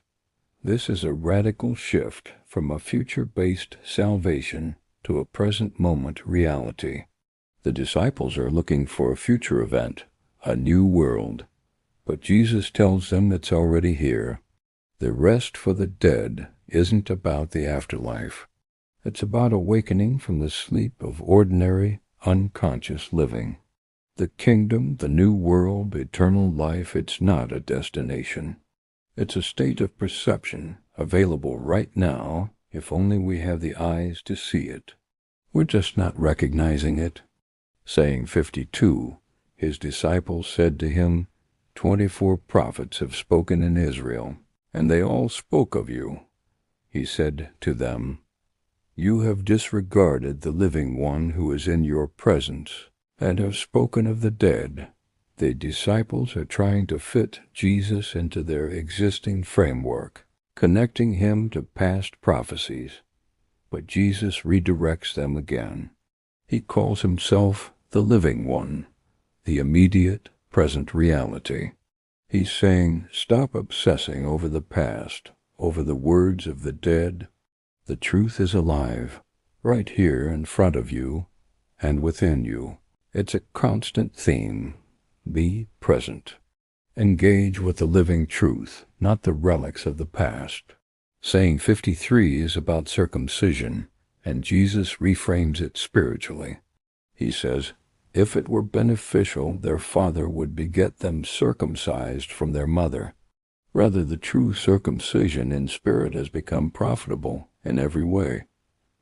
This is a radical shift from a future-based salvation to a present moment reality. The disciples are looking for a future event, a new world, but Jesus tells them it's already here. The rest for the dead isn't about the afterlife. It's about awakening from the sleep of ordinary, unconscious living. The kingdom, the new world, eternal life, it's not a destination. It's a state of perception, available right now, if only we have the eyes to see it. We're just not recognizing it. Saying 52, his disciples said to him, 24 prophets have spoken in Israel, and they all spoke of you. He said to them, you have disregarded the living one who is in your presence. and have spoken of the dead. The disciples are trying to fit Jesus into their existing framework, connecting him to past prophecies. But Jesus redirects them again. He calls himself the living one, the immediate, present reality. He's saying, stop obsessing over the past, over the words of the dead. The truth is alive, right here in front of you and within you. It's a constant theme. Be present. Engage with the living truth, not the relics of the past. Saying 53 is about circumcision, and Jesus reframes it spiritually. He says, if it were beneficial, their father would beget them circumcised from their mother. Rather, the true circumcision in spirit has become profitable in every way.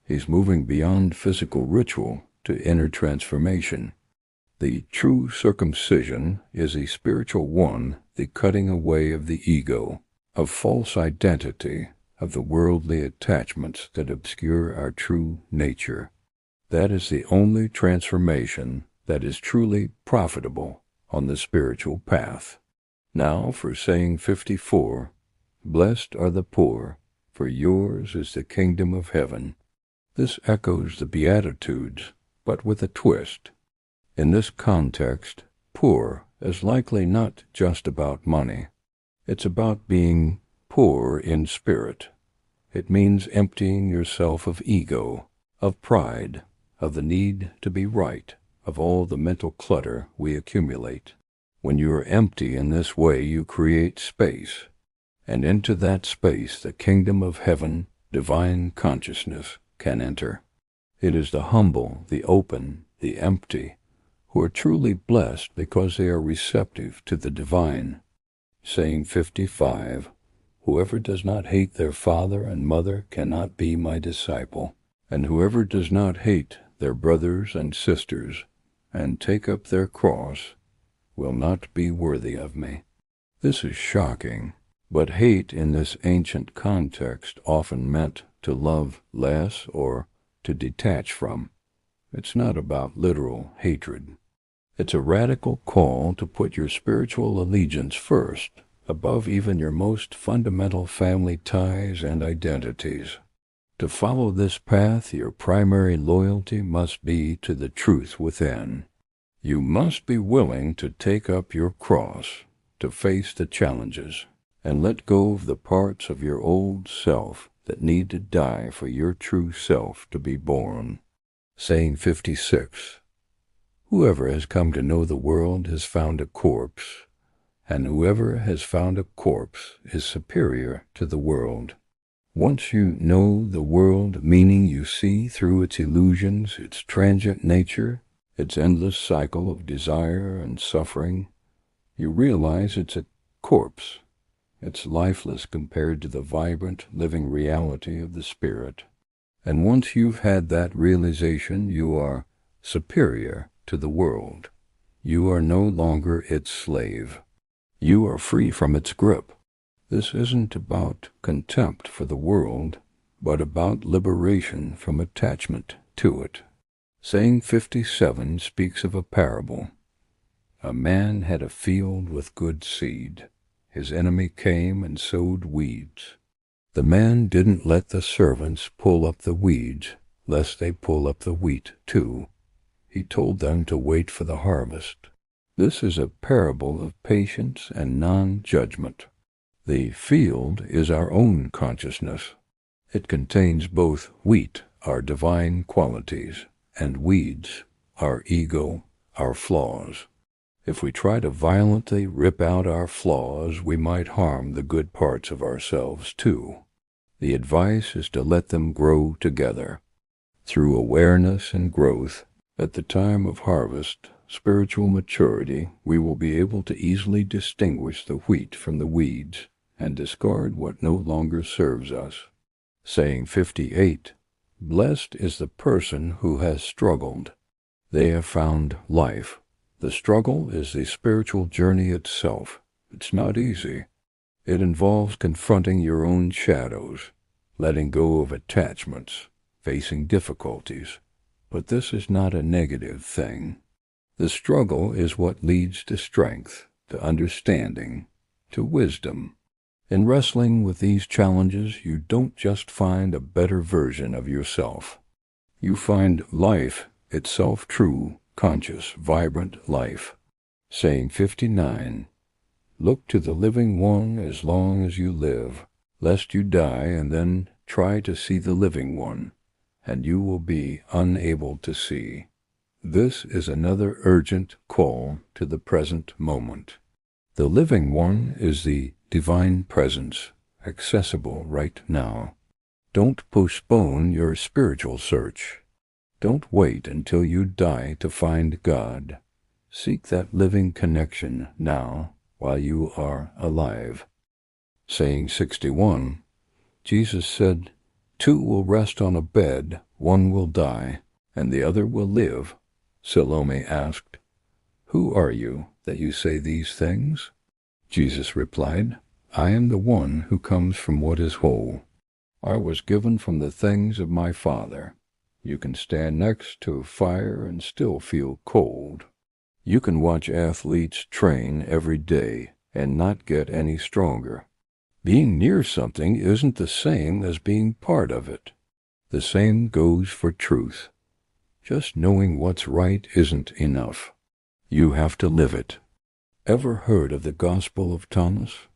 He's moving beyond physical ritual to inner transformation. The true circumcision is a spiritual one, the cutting away of the ego, of false identity, of the worldly attachments that obscure our true nature. That is the only transformation that is truly profitable on the spiritual path. Now for saying 54, blessed are the poor, for yours is the kingdom of heaven. This echoes the Beatitudes, but with a twist. In this context, poor is likely not just about money. It's about being poor in spirit. It means emptying yourself of ego, of pride, of the need to be right, of all the mental clutter we accumulate. When you are empty in this way, you create space, and into that space the kingdom of heaven, divine consciousness, can enter. It is the humble, the open, the empty, who are truly blessed because they are receptive to the divine. Saying 55, whoever does not hate their father and mother cannot be my disciple, and whoever does not hate their brothers and sisters and take up their cross will not be worthy of me. This is shocking, but hate in this ancient context often meant to love less or to detach from. It's not about literal hatred. It's a radical call to put your spiritual allegiance first, above even your most fundamental family ties and identities. To follow this path, your primary loyalty must be to the truth within. You must be willing to take up your cross, to face the challenges, and let go of the parts of your old self that need to die for your true self to be born. Saying 56, whoever has come to know the world has found a corpse, and whoever has found a corpse is superior to the world. Once you know the world, meaning you see through its illusions, its transient nature, its endless cycle of desire and suffering, you realize it's a corpse. It's lifeless compared to the vibrant, living reality of the spirit. And once you've had that realization, you are superior to the world. You are no longer its slave. You are free from its grip. This isn't about contempt for the world, but about liberation from attachment to it. Saying 57 speaks of a parable. A man had a field with good seed. His enemy came and sowed weeds. The man didn't let the servants pull up the weeds, lest they pull up the wheat too. He told them to wait for the harvest. This is a parable of patience and non-judgment. The field is our own consciousness. It contains both wheat, our divine qualities, and weeds, our ego, our flaws. If we try to violently rip out our flaws, we might harm the good parts of ourselves too. The advice is to let them grow together. Through awareness and growth, at the time of harvest, spiritual maturity, we will be able to easily distinguish the wheat from the weeds and discard what no longer serves us. Saying 58, blessed is the person who has struggled. They have found life. The struggle is the spiritual journey itself. It's not easy. It involves confronting your own shadows, letting go of attachments, facing difficulties. But this is not a negative thing. The struggle is what leads to strength, to understanding, to wisdom. In wrestling with these challenges, you don't just find a better version of yourself. You find life itself, true, conscious, vibrant life. Saying 59, look to the living one as long as you live, lest you die, and then try to see the living one, and you will be unable to see. This is another urgent call to the present moment. The living one is the divine presence, accessible right now. Don't postpone your spiritual search. Don't wait until you die to find God. Seek that living connection now while you are alive. Saying 61, Jesus said, 2 will rest on a bed, 1 will die, and the other will live. Salome asked, who are you that you say these things? Jesus replied, I am the one who comes from what is whole. I was given from the things of my Father. You can stand next to a fire and still feel cold. You can watch athletes train every day and not get any stronger. Being near something isn't the same as being part of it. The same goes for truth. Just knowing what's right isn't enough. You have to live it. Ever heard of the Gospel of Thomas?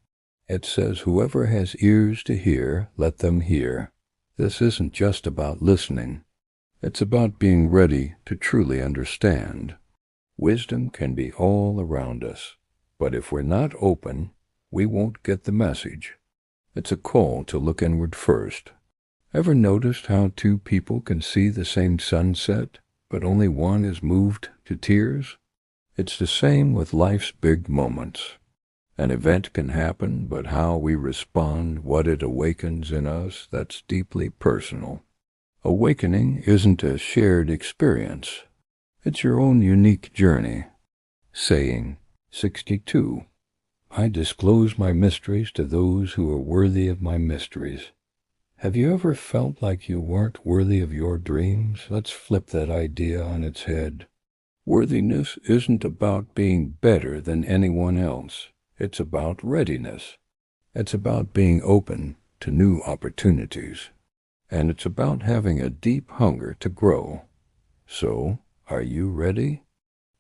It says, whoever has ears to hear, let them hear. This isn't just about listening. It's about being ready to truly understand. Wisdom can be all around us, but if we're not open, we won't get the message. It's a call to look inward first. Ever noticed how 2 people can see the same sunset, but only one is moved to tears? It's the same with life's big moments. An event can happen, but how we respond, what it awakens in us, that's deeply personal. Awakening isn't a shared experience. It's your own unique journey. Saying 62, I disclose my mysteries to those who are worthy of my mysteries. Have you ever felt like you weren't worthy of your dreams? Let's flip that idea on its head. Worthiness isn't about being better than anyone else. It's about readiness. It's about being open to new opportunities. And it's about having a deep hunger to grow. So, are you ready?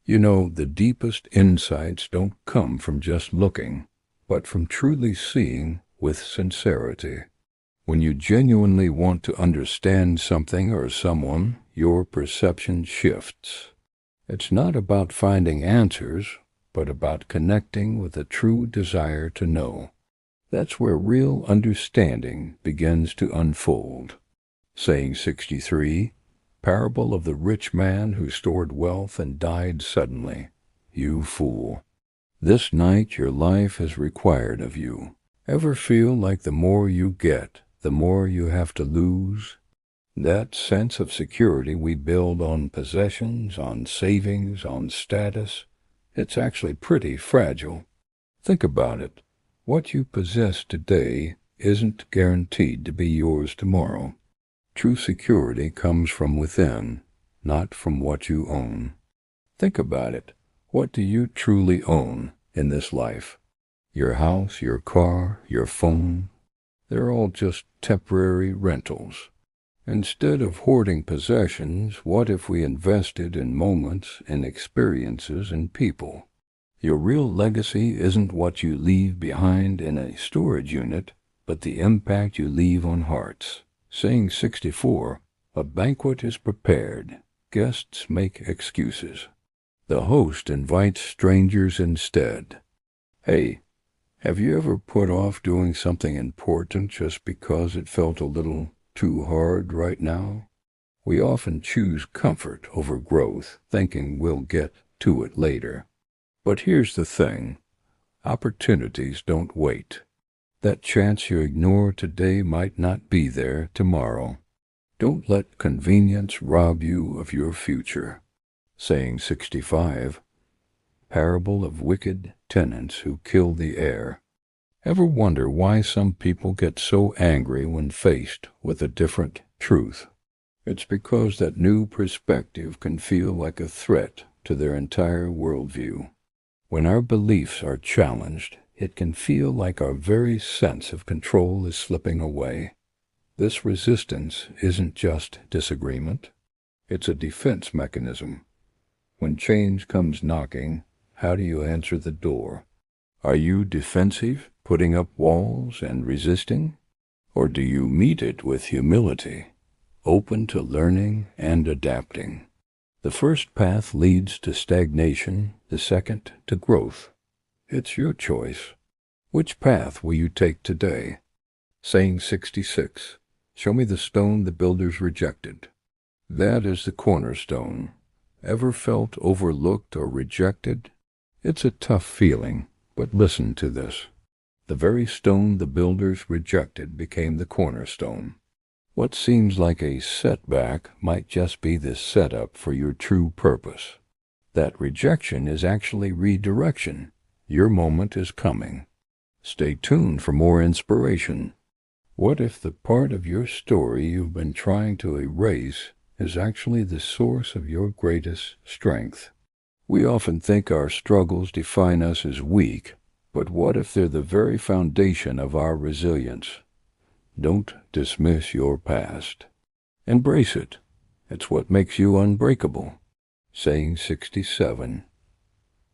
You know, the deepest insights don't come from just looking, but from truly seeing with sincerity. When you genuinely want to understand something or someone, your perception shifts. It's not about finding answers, but about connecting with a true desire to know. That's where real understanding begins to unfold. Saying 63, Parable of the rich man who stored wealth and died suddenly. You fool. This night your life is required of you. Ever feel like the more you get, the more you have to lose? That sense of security we build on possessions, on savings, on status, it's actually pretty fragile. Think about it. What you possess today isn't guaranteed to be yours tomorrow. True security comes from within, not from what you own. Think about it. What do you truly own in this life? Your house, your car, your phone? They're all just temporary rentals. Instead of hoarding possessions, what if we invested in moments, in experiences, in people? Your real legacy isn't what you leave behind in a storage unit, but the impact you leave on hearts. Saying 64, a banquet is prepared. Guests make excuses. The host invites strangers instead. Hey, have you ever put off doing something important just because it felt a little too hard right now? We often choose comfort over growth, thinking we'll get to it later. But here's the thing. Opportunities don't wait. That chance you ignore today might not be there tomorrow. Don't let convenience rob you of your future. Saying 65, Parable of wicked tenants who kill the air. Ever wonder why some people get so angry when faced with a different truth? It's because that new perspective can feel like a threat to their entire worldview. When our beliefs are challenged, it can feel like our very sense of control is slipping away. This resistance isn't just disagreement. It's a defense mechanism. When change comes knocking, how do you answer the door? Are you defensive, putting up walls and resisting? Or do you meet it with humility, open to learning and adapting? The first path leads to stagnation, the second to growth. It's your choice. Which path will you take today? Saying 66. Show me the stone the builders rejected. That is the cornerstone. Ever felt overlooked or rejected? It's a tough feeling, but listen to this. The very stone the builders rejected became the cornerstone. What seems like a setback might just be the setup for your true purpose. That rejection is actually redirection. Your moment is coming. Stay tuned for more inspiration. What if the part of your story you've been trying to erase is actually the source of your greatest strength? We often think our struggles define us as weak, but what if they're the very foundation of our resilience? Don't dismiss your past. Embrace it. It's what makes you unbreakable. Saying 67.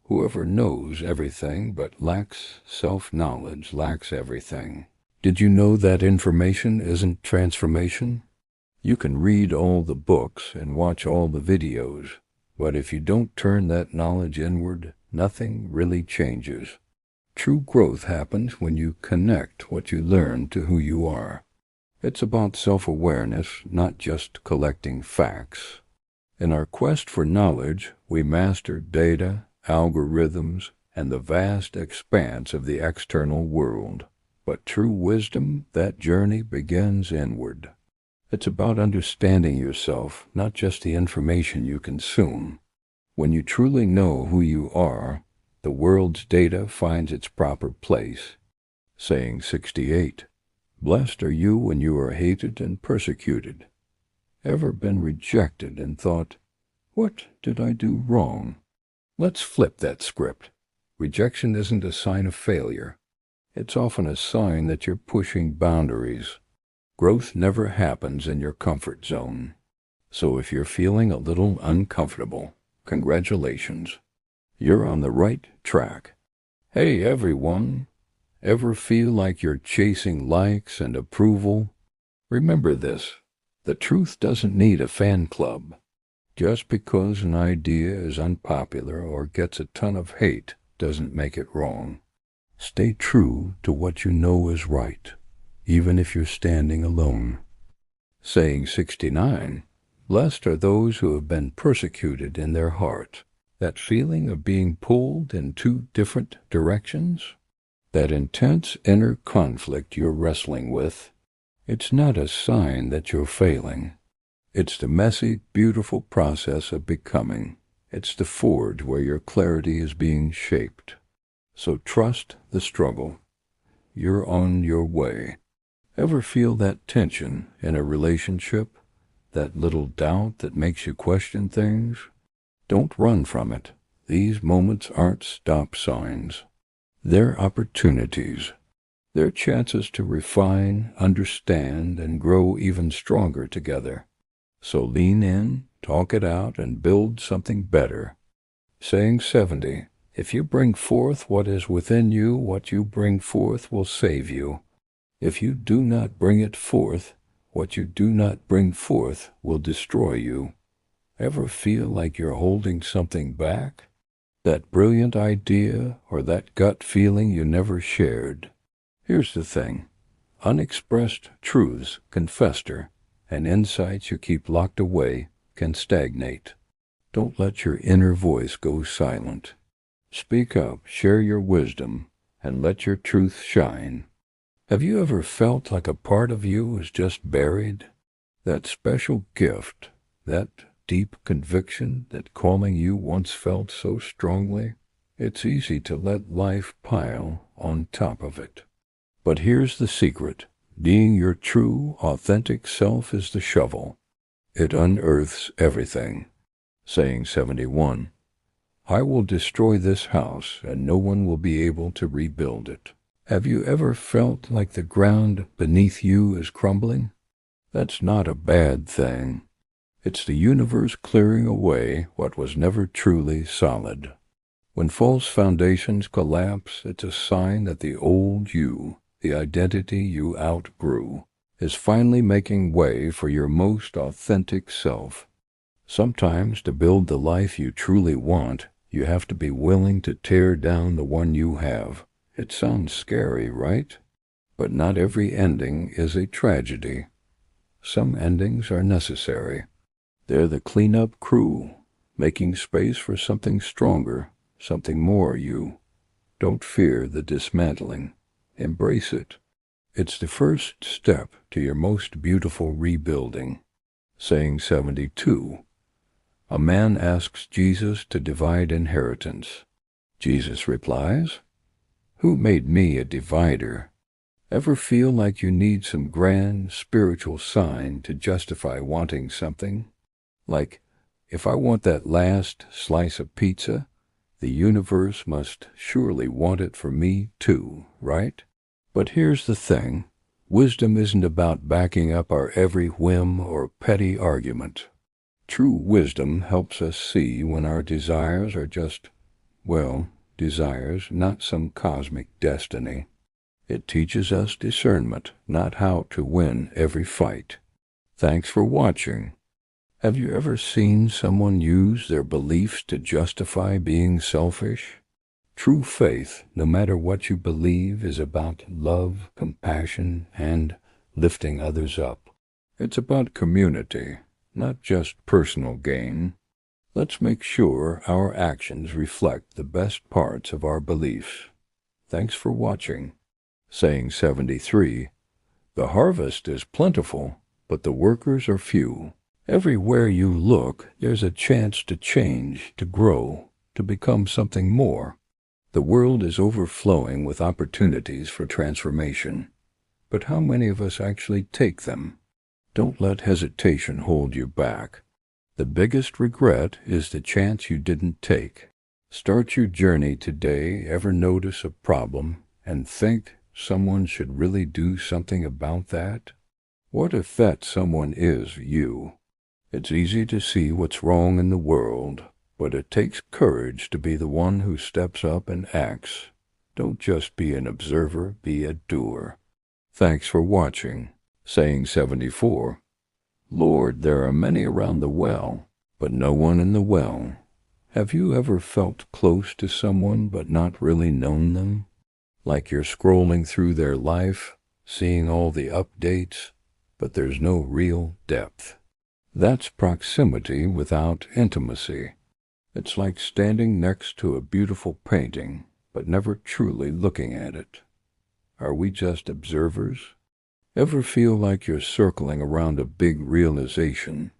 Whoever knows everything but lacks self-knowledge lacks everything. Did you know that information isn't transformation? You can read all the books and watch all the videos, but if you don't turn that knowledge inward, nothing really changes. True growth happens when you connect what you learn to who you are. It's about self-awareness, not just collecting facts. In our quest for knowledge, we master data, algorithms, and the vast expanse of the external world. But true wisdom, that journey begins inward. It's about understanding yourself, not just the information you consume. When you truly know who you are, the world's data finds its proper place. Saying 68. Blessed are you when you are hated and persecuted. Ever been rejected and thought, what did I do wrong? Let's flip that script. Rejection isn't a sign of failure. It's often a sign that you're pushing boundaries. Growth never happens in your comfort zone. So if you're feeling a little uncomfortable, congratulations. You're on the right track. Hey everyone, ever feel like you're chasing likes and approval? Remember this, the truth doesn't need a fan club. Just because an idea is unpopular or gets a ton of hate doesn't make it wrong. Stay true to what you know is right, even if you're standing alone. Saying 69. Blessed are those who have been persecuted in their heart. That feeling of being pulled in two different directions, that intense inner conflict you're wrestling with, it's not a sign that you're failing. It's the messy, beautiful process of becoming. It's the forge where your clarity is being shaped. So trust the struggle. You're on your way. Ever feel that tension in a relationship? That little doubt that makes you question things? Don't run from it. These moments aren't stop signs. They're opportunities. They're chances to refine, understand, and grow even stronger together. So lean in, talk it out, and build something better. Saying 70. If you bring forth what is within you, what you bring forth will save you. If you do not bring it forth, what you do not bring forth will destroy you. Ever feel like you're holding something back? That brilliant idea or that gut feeling you never shared? Here's the thing. Unexpressed truths can fester, and insights you keep locked away can stagnate. Don't let your inner voice go silent. Speak up, share your wisdom, and let your truth shine. Have you ever felt like a part of you is just buried? That special gift, that deep conviction that calling you once felt so strongly? It's easy to let life pile on top of it. But here's the secret. Being your true, authentic self is the shovel. It unearths everything. Saying 71. I will destroy this house, and no one will be able to rebuild it. Have you ever felt like the ground beneath you is crumbling? That's not a bad thing. It's the universe clearing away what was never truly solid. When false foundations collapse, it's a sign that the old you, the identity you outgrew, is finally making way for your most authentic self. Sometimes to build the life you truly want, you have to be willing to tear down the one you have. It sounds scary, right? But not every ending is a tragedy. Some endings are necessary. They're the cleanup crew, making space for something stronger, something more you. Don't fear the dismantling. Embrace it. It's the first step to your most beautiful rebuilding. Saying 72. A man asks Jesus to divide inheritance. Jesus replies, "Who made me a divider?" Ever feel like you need some grand spiritual sign to justify wanting something? Like, if I want that last slice of pizza, the universe must surely want it for me too, right? But here's the thing. Wisdom isn't about backing up our every whim or petty argument. True wisdom helps us see when our desires are just, well, desires, not some cosmic destiny. It teaches us discernment, not how to win every fight. Thanks for watching. Have you ever seen someone use their beliefs to justify being selfish? True faith, no matter what you believe, is about love, compassion, and lifting others up. It's about community, not just personal gain. Let's make sure our actions reflect the best parts of our beliefs. Thanks for watching. Saying 73. The harvest is plentiful, but the workers are few. Everywhere you look, there's a chance to change, to grow, to become something more. The world is overflowing with opportunities for transformation. But how many of us actually take them? Don't let hesitation hold you back. The biggest regret is the chance you didn't take. Start your journey today. Ever notice a problem and think someone should really do something about that? What if that someone is you? It's easy to see what's wrong in the world, but it takes courage to be the one who steps up and acts. Don't just be an observer, be a doer. Thanks for watching. Saying 74. Lord, there are many around the well, but no one in the well. Have you ever felt close to someone but not really known them? Like you're scrolling through their life, seeing all the updates, but there's no real depth. That's proximity without intimacy. It's like standing next to a beautiful painting, but never truly looking at it. Are we just observers? Ever feel like you're circling around a big realization,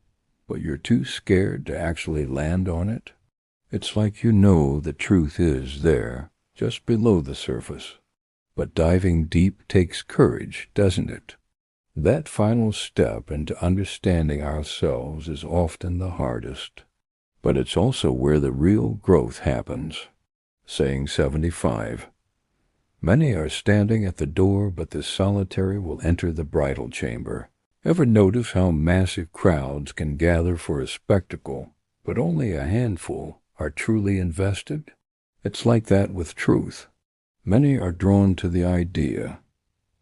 but you're too scared to actually land on it? It's like you know the truth is there, just below the surface. But diving deep takes courage, doesn't it? That final step into understanding ourselves is often the hardest. But it's also where the real growth happens. Saying 75. Many are standing at the door, but the solitary will enter the bridal chamber. Ever notice how massive crowds can gather for a spectacle, but only a handful are truly invested? It's like that with truth. Many are drawn to the idea,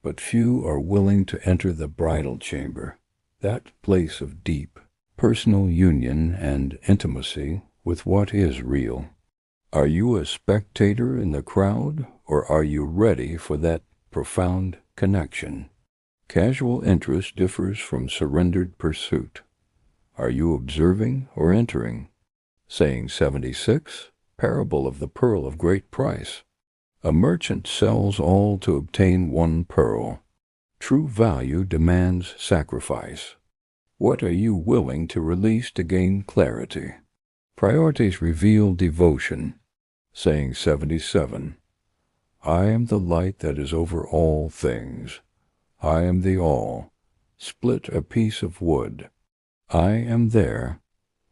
but few are willing to enter the bridal chamber, that place of deep, personal union and intimacy with what is real. Are you a spectator in the crowd, or are you ready for that profound connection? Casual interest differs from surrendered pursuit. Are you observing or entering? Saying 76, Parable of the Pearl of Great Price. A merchant sells all to obtain one pearl. True value demands sacrifice. What are you willing to release to gain clarity? Priorities reveal devotion. Saying 77. I am the light that is over all things. I am the all. Split a piece of wood. I am there.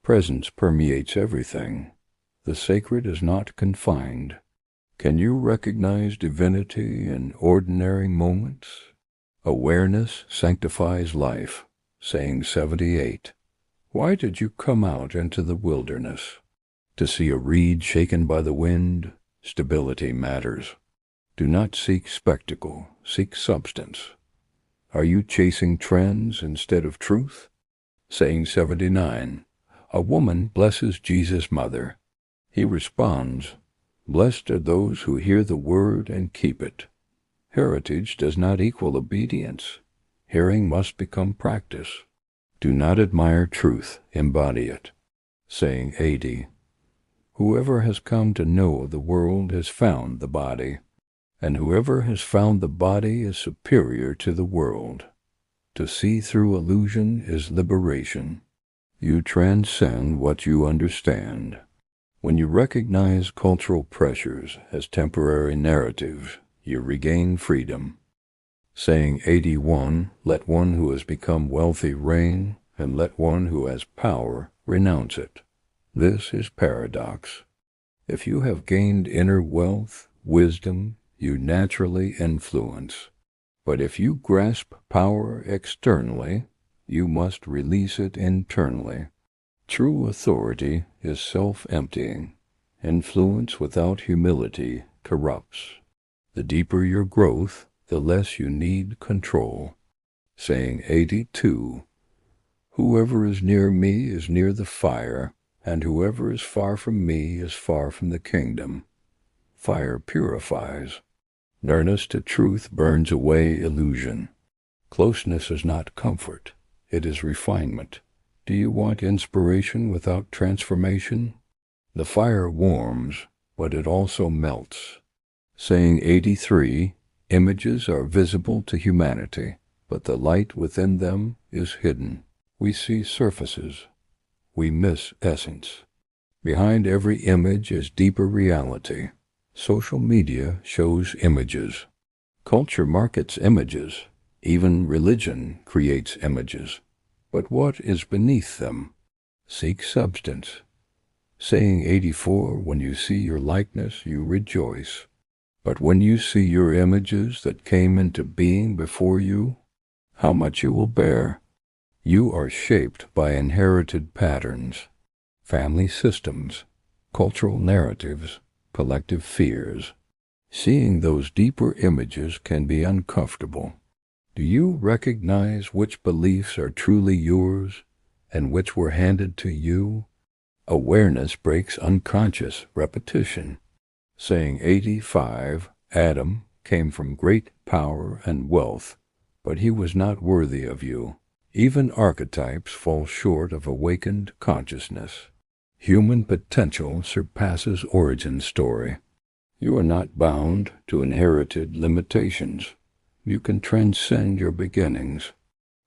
Presence permeates everything. The sacred is not confined. Can you recognize divinity in ordinary moments? Awareness sanctifies life. Saying 78. Why did you come out into the wilderness? To see a reed shaken by the wind? Stability matters. Do not seek spectacle, seek substance. Are you chasing trends instead of truth? Saying 79. A woman blesses Jesus' mother. He responds, Blessed are those who hear the word and keep it. Heritage does not equal obedience. Hearing must become practice. Do not admire truth, embody it. Saying 80. Whoever has come to know the world has found the body, and whoever has found the body is superior to the world. To see through illusion is liberation. You transcend what you understand. When you recognize cultural pressures as temporary narratives, you regain freedom. Saying 81, let one who has become wealthy reign, and let one who has power renounce it. This is paradox. If you have gained inner wealth, wisdom, you naturally influence. But if you grasp power externally, you must release it internally. True authority is self-emptying. Influence without humility corrupts. The deeper your growth, the less you need control. Saying 82. Whoever is near me is near the fire, and whoever is far from me is far from the kingdom. Fire purifies. Nearness to truth burns away illusion. Closeness is not comfort, it is refinement. Do you want inspiration without transformation? The fire warms, but it also melts. Saying 83, images are visible to humanity, but the light within them is hidden. We see surfaces. We miss essence. Behind every image is deeper reality. Social media shows images. Culture markets images. Even religion creates images. But what is beneath them? Seek substance. Saying 84, when you see your likeness, you rejoice. But when you see your images that came into being before you, how much you will bear. You are shaped by inherited patterns, family systems, cultural narratives, collective fears. Seeing those deeper images can be uncomfortable. Do you recognize which beliefs are truly yours and which were handed to you? Awareness breaks unconscious repetition. Saying 85, Adam came from great power and wealth, but he was not worthy of you. Even archetypes fall short of awakened consciousness. Human potential surpasses origin story. You are not bound to inherited limitations. You can transcend your beginnings.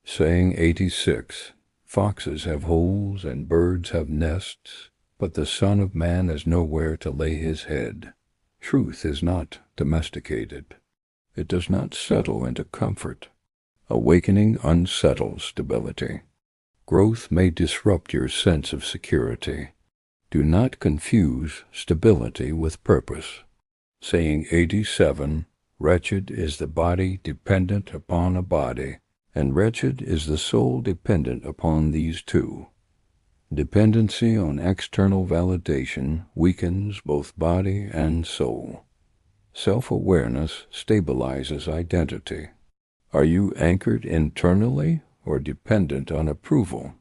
Saying 86, foxes have holes and birds have nests, but the Son of Man has nowhere to lay his head. Truth is not domesticated. It does not settle into comfort. Awakening unsettles stability. Growth may disrupt your sense of security. Do not confuse stability with purpose. Saying 87, wretched is the body dependent upon a body, and wretched is the soul dependent upon these two. Dependency on external validation weakens both body and soul. Self-awareness stabilizes identity. Are you anchored internally or dependent on approval?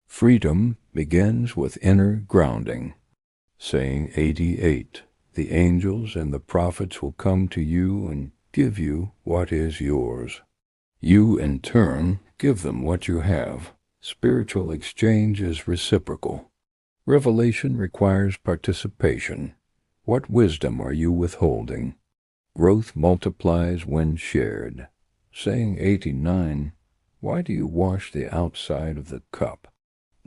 Freedom begins with inner grounding. Saying 88, the angels and the prophets will come to you and give you what is yours. You, in turn, give them what you have. Spiritual exchange is reciprocal. Revelation requires participation. What wisdom are you withholding? Growth multiplies when shared. Saying 89, why do you wash the outside of the cup?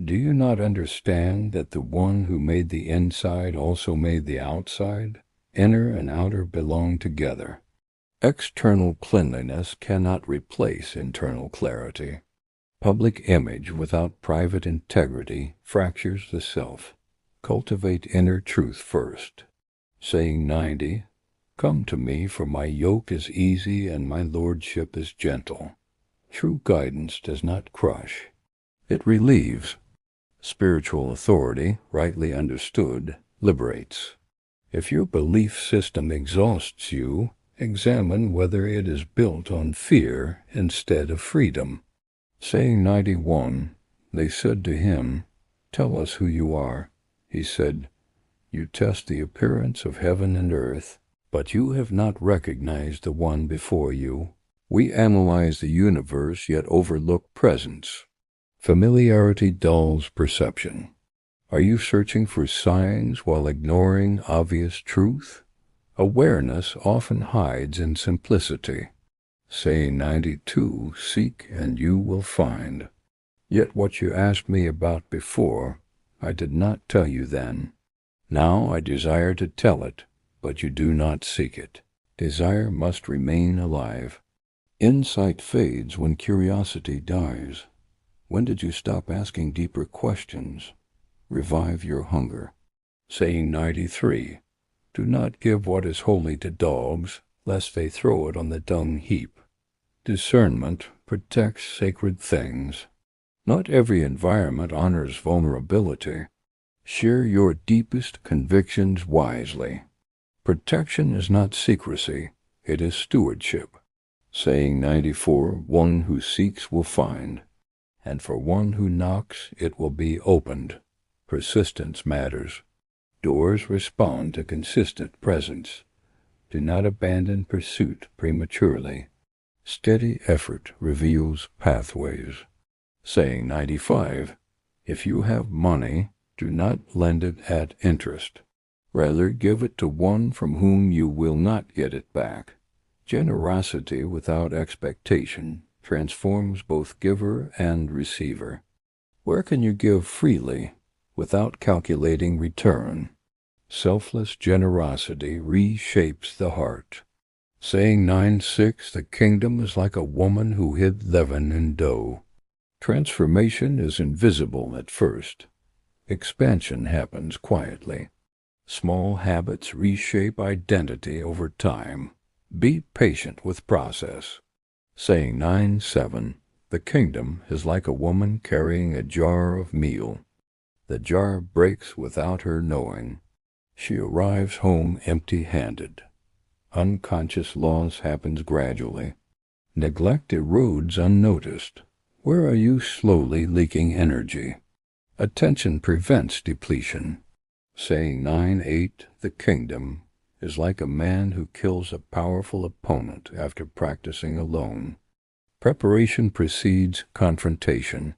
Do you not understand that the one who made the inside also made the outside? Inner and outer belong together. External cleanliness cannot replace internal clarity. Public image without private integrity fractures the self. Cultivate inner truth first. Saying 90, come to me, for my yoke is easy and my lordship is gentle. True guidance does not crush. It relieves. Spiritual authority, rightly understood, liberates. If your belief system exhausts you, examine whether it is built on fear instead of freedom. Saying 91, they said to him, tell us who you are. He said, you test the appearance of heaven and earth, but you have not recognized the one before you. We analyze the universe, yet overlook presence. Familiarity dulls perception. Are you searching for signs while ignoring obvious truth? Awareness often hides in simplicity. Saying 92, seek and you will find. Yet what you asked me about before, I did not tell you then. Now I desire to tell it, but you do not seek it. Desire must remain alive. Insight fades when curiosity dies. When did you stop asking deeper questions? Revive your hunger. Saying 93, do not give what is holy to dogs, lest they throw it on the dung heap. Discernment protects sacred things. Not every environment honors vulnerability. Share your deepest convictions wisely. Protection is not secrecy, it is stewardship. Saying 94, one who seeks will find, and for one who knocks it will be opened. Persistence matters. Doors respond to consistent presence. Do not abandon pursuit prematurely. Steady effort reveals pathways. Saying 95, if you have money, do not lend it at interest. Rather, give it to one from whom you will not get it back. Generosity without expectation transforms both giver and receiver. Where can you give freely without calculating return? Selfless generosity reshapes the heart. Saying 96, the kingdom is like a woman who hid leaven in dough. Transformation is invisible at first. Expansion happens quietly. Small habits reshape identity over time. Be patient with process. Saying 97, the kingdom is like a woman carrying a jar of meal. The jar breaks without her knowing. She arrives home empty-handed. Unconscious loss happens gradually. Neglect erodes unnoticed. Where are you slowly leaking energy? Attention prevents depletion. Saying 98, the kingdom is like a man who kills a powerful opponent after practicing alone. Preparation precedes confrontation.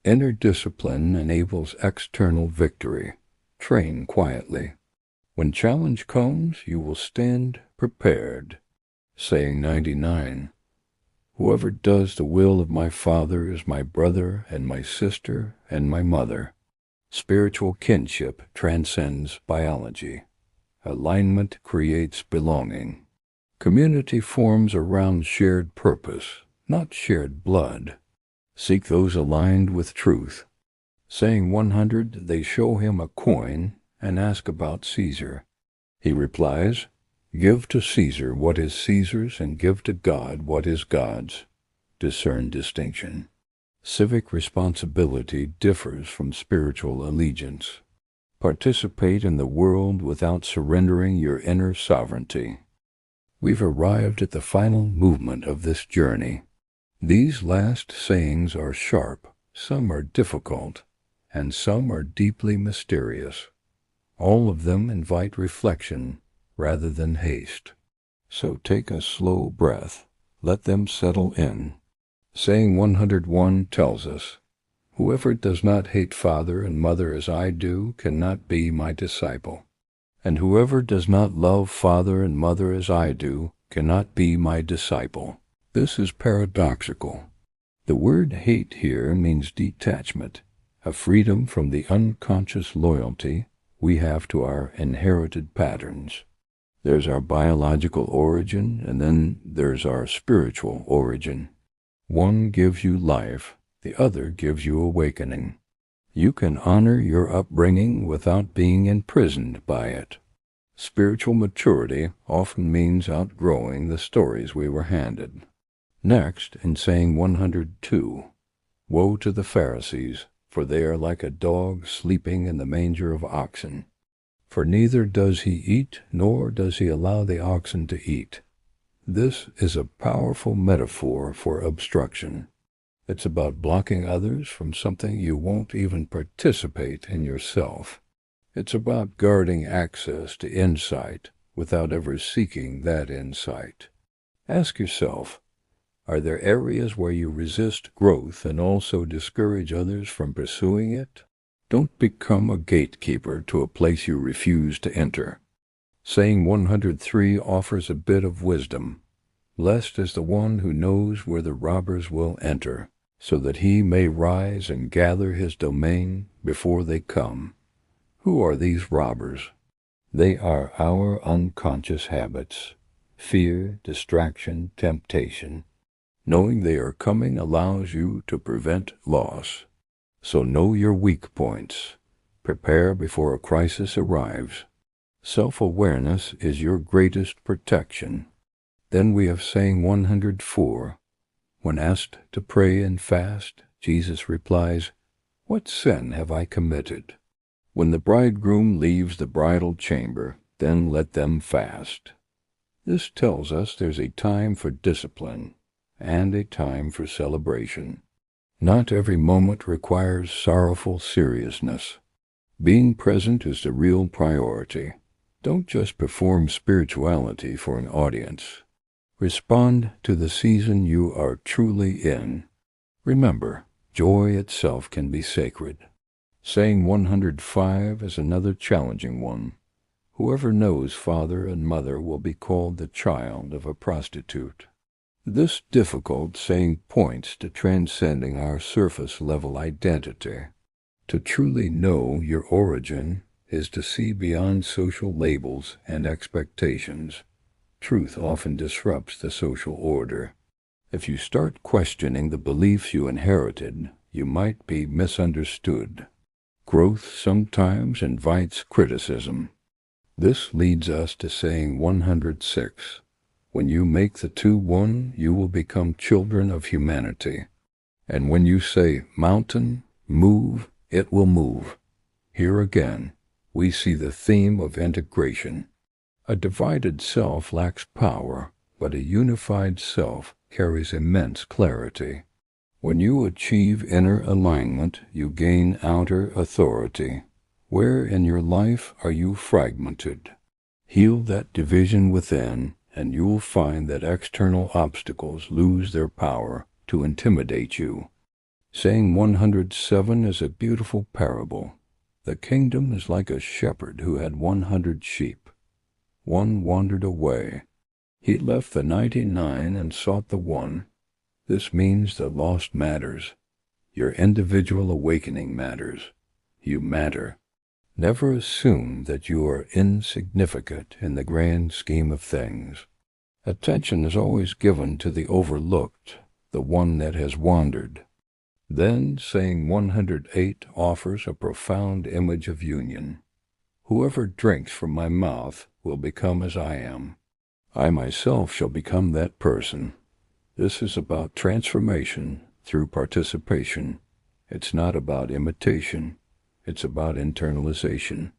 Inner discipline enables external victory. Train quietly. When challenge comes, you will stand prepared. Saying 99, whoever does the will of my Father is my brother and my sister and my mother. Spiritual kinship transcends biology. Alignment creates belonging. Community forms around shared purpose, not shared blood. Seek those aligned with truth. Saying 100, they show him a coin and ask about Caesar. He replies, give to Caesar what is Caesar's and give to God what is God's. Discern distinction. Civic responsibility differs from spiritual allegiance. Participate in the world without surrendering your inner sovereignty. We've arrived at the final movement of this journey. These last sayings are sharp, some are difficult, and some are deeply mysterious. All of them invite reflection rather than haste. So take a slow breath. Let them settle in. Saying 101 tells us, whoever does not hate father and mother as I do cannot be my disciple. And whoever does not love father and mother as I do cannot be my disciple. This is paradoxical. The word hate here means detachment, a freedom from the unconscious loyalty we have to our inherited patterns. There's our biological origin, and then there's our spiritual origin. One gives you life, the other gives you awakening. You can honor your upbringing without being imprisoned by it. Spiritual maturity often means outgrowing the stories we were handed. Next, in saying 102, woe to the Pharisees, for they are like a dog sleeping in the manger of oxen. For neither does he eat, nor does he allow the oxen to eat. This is a powerful metaphor for obstruction. It's about blocking others from something you won't even participate in yourself. It's about guarding access to insight without ever seeking that insight. Ask yourself, are there areas where you resist growth and also discourage others from pursuing it? Don't become a gatekeeper to a place you refuse to enter. Saying 103 offers a bit of wisdom. Blessed is the one who knows where the robbers will enter, so that he may rise and gather his domain before they come. Who are these robbers? They are our unconscious habits, fear, distraction, temptation. Knowing they are coming allows you to prevent loss. So know your weak points. Prepare before a crisis arrives. Self-awareness is your greatest protection. Then we have saying 104. When asked to pray and fast, Jesus replies, "What sin have I committed?" When the bridegroom leaves the bridal chamber, then let them fast. This tells us there's a time for discipline and a time for celebration. Not every moment requires sorrowful seriousness. Being present is the real priority. Don't just perform spirituality for an audience. Respond to the season you are truly in. Remember, joy itself can be sacred. Saying 105 is another challenging one. Whoever knows father and mother will be called the child of a prostitute. This difficult saying points to transcending our surface-level identity. To truly know your origin is to see beyond social labels and expectations. Truth often disrupts the social order. If you start questioning the beliefs you inherited, you might be misunderstood. Growth sometimes invites criticism. This leads us to saying 106. When you make the two one, you will become children of humanity. And when you say, mountain, move, it will move. Here again, we see the theme of integration. A divided self lacks power, but a unified self carries immense clarity. When you achieve inner alignment, you gain outer authority. Where in your life are you fragmented? Heal that division within, and you will find that external obstacles lose their power to intimidate you. Saying 107 is a beautiful parable. The kingdom is like a shepherd who had 100 sheep. One wandered away. He left the 99 and sought the one. This means the lost matters. Your individual awakening matters. You matter. Never assume that you are insignificant in the grand scheme of things. Attention is always given to the overlooked, the one that has wandered. Then saying 108 offers a profound image of union. Whoever drinks from my mouth will become as I am. I myself shall become that person. This is about transformation through participation. It's not about imitation. It's about internalization.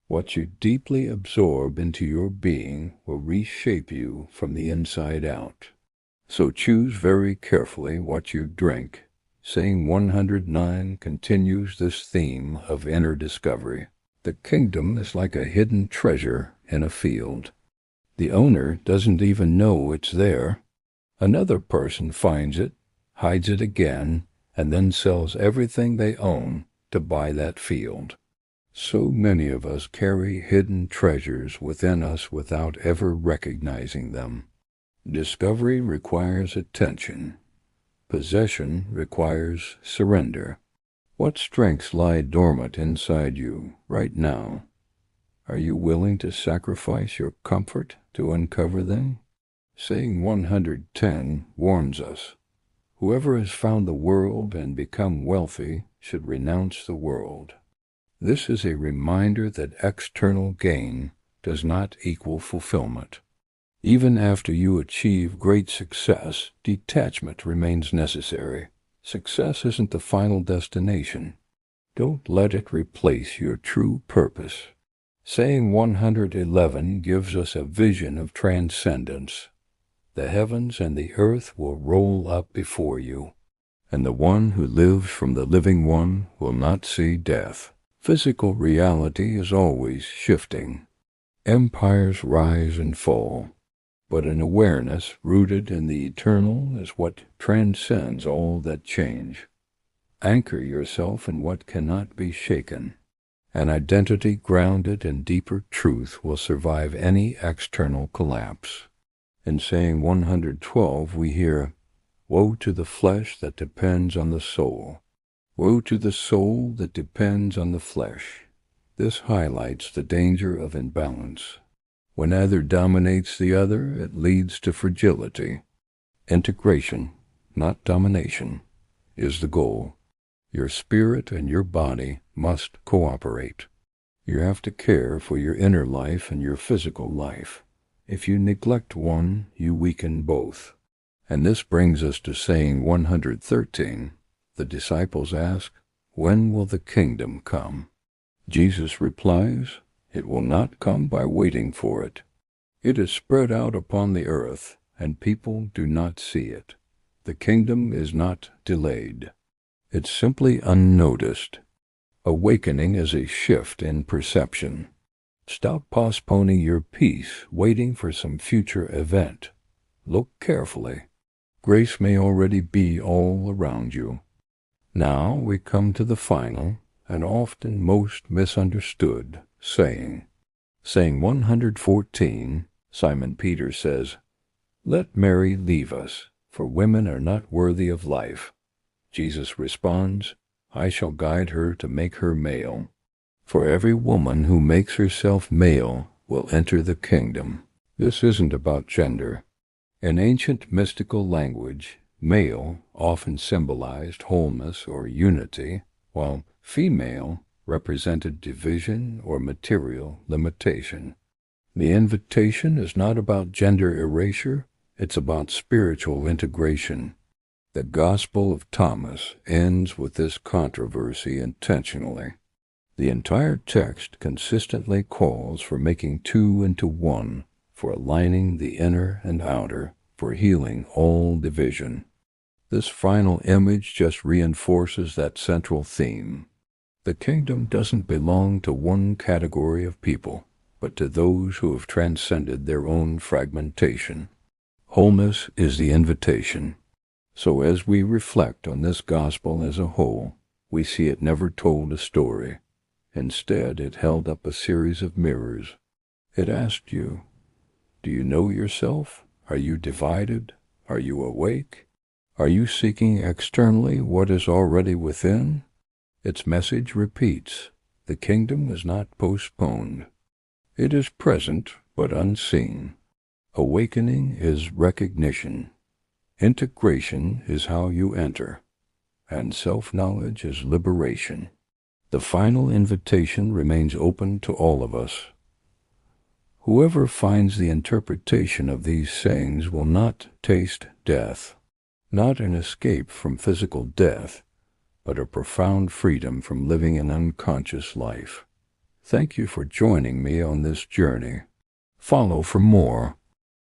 What you deeply absorb into your being will reshape you from the inside out. So choose very carefully what you drink. Saying 109 continues this theme of inner discovery. The kingdom is like a hidden treasure in a field. The owner doesn't even know it's there. Another person finds it, hides it again, and then sells everything they own to buy that field. So many of us carry hidden treasures within us without ever recognizing them. Discovery requires attention. Possession requires surrender. What strengths lie dormant inside you right now? Are you willing to sacrifice your comfort to uncover them? Saying 110 warns us. Whoever has found the world and become wealthy should renounce the world. This is a reminder that external gain does not equal fulfillment. Even after you achieve great success, detachment remains necessary. Success isn't the final destination. Don't let it replace your true purpose. Saying 111 gives us a vision of transcendence. The heavens and the earth will roll up before you, and the one who lives from the living one will not see death. Physical reality is always shifting. Empires rise and fall, but an awareness rooted in the eternal is what transcends all that change. Anchor yourself in what cannot be shaken. An identity grounded in deeper truth will survive any external collapse. In saying 112 we hear, "Woe to the flesh that depends on the soul. Woe to the soul that depends on the flesh." This highlights the danger of imbalance. When either dominates the other, it leads to fragility. Integration, not domination, is the goal. Your spirit and your body must cooperate. You have to care for your inner life and your physical life. If you neglect one, you weaken both. And this brings us to saying 113. The disciples ask, "When will the kingdom come?" Jesus replies, "It will not come by waiting for it. It is spread out upon the earth, and people do not see it. The kingdom is not delayed. It's simply unnoticed." Awakening is a shift in perception. Stop postponing your peace, waiting for some future event. Look carefully. Grace may already be all around you. Now we come to the final, and often most misunderstood, saying. Saying 114, Simon Peter says, "Let Mary leave us, for women are not worthy of life." Jesus responds, "I shall guide her to make her male. For every woman who makes herself male will enter the kingdom." This isn't about gender. In ancient mystical language, male often symbolized wholeness or unity, while female represented division or material limitation. The invitation is not about gender erasure, it's about spiritual integration. The Gospel of Thomas ends with this controversy intentionally. The entire text consistently calls for making two into one, for aligning the inner and outer, for healing all division. This final image just reinforces that central theme. The kingdom doesn't belong to one category of people, but to those who have transcended their own fragmentation. Wholeness is the invitation. So as we reflect on this gospel as a whole, we see it never told a story. Instead, it held up a series of mirrors. It asked you, do you know yourself? Are you divided? Are you awake? Are you seeking externally what is already within? Its message repeats, the kingdom is not postponed. It is present, but unseen. Awakening is recognition. Integration is how you enter, and self-knowledge is liberation. The final invitation remains open to all of us. Whoever finds the interpretation of these sayings will not taste death, not an escape from physical death, but a profound freedom from living an unconscious life. Thank you for joining me on this journey. Follow for more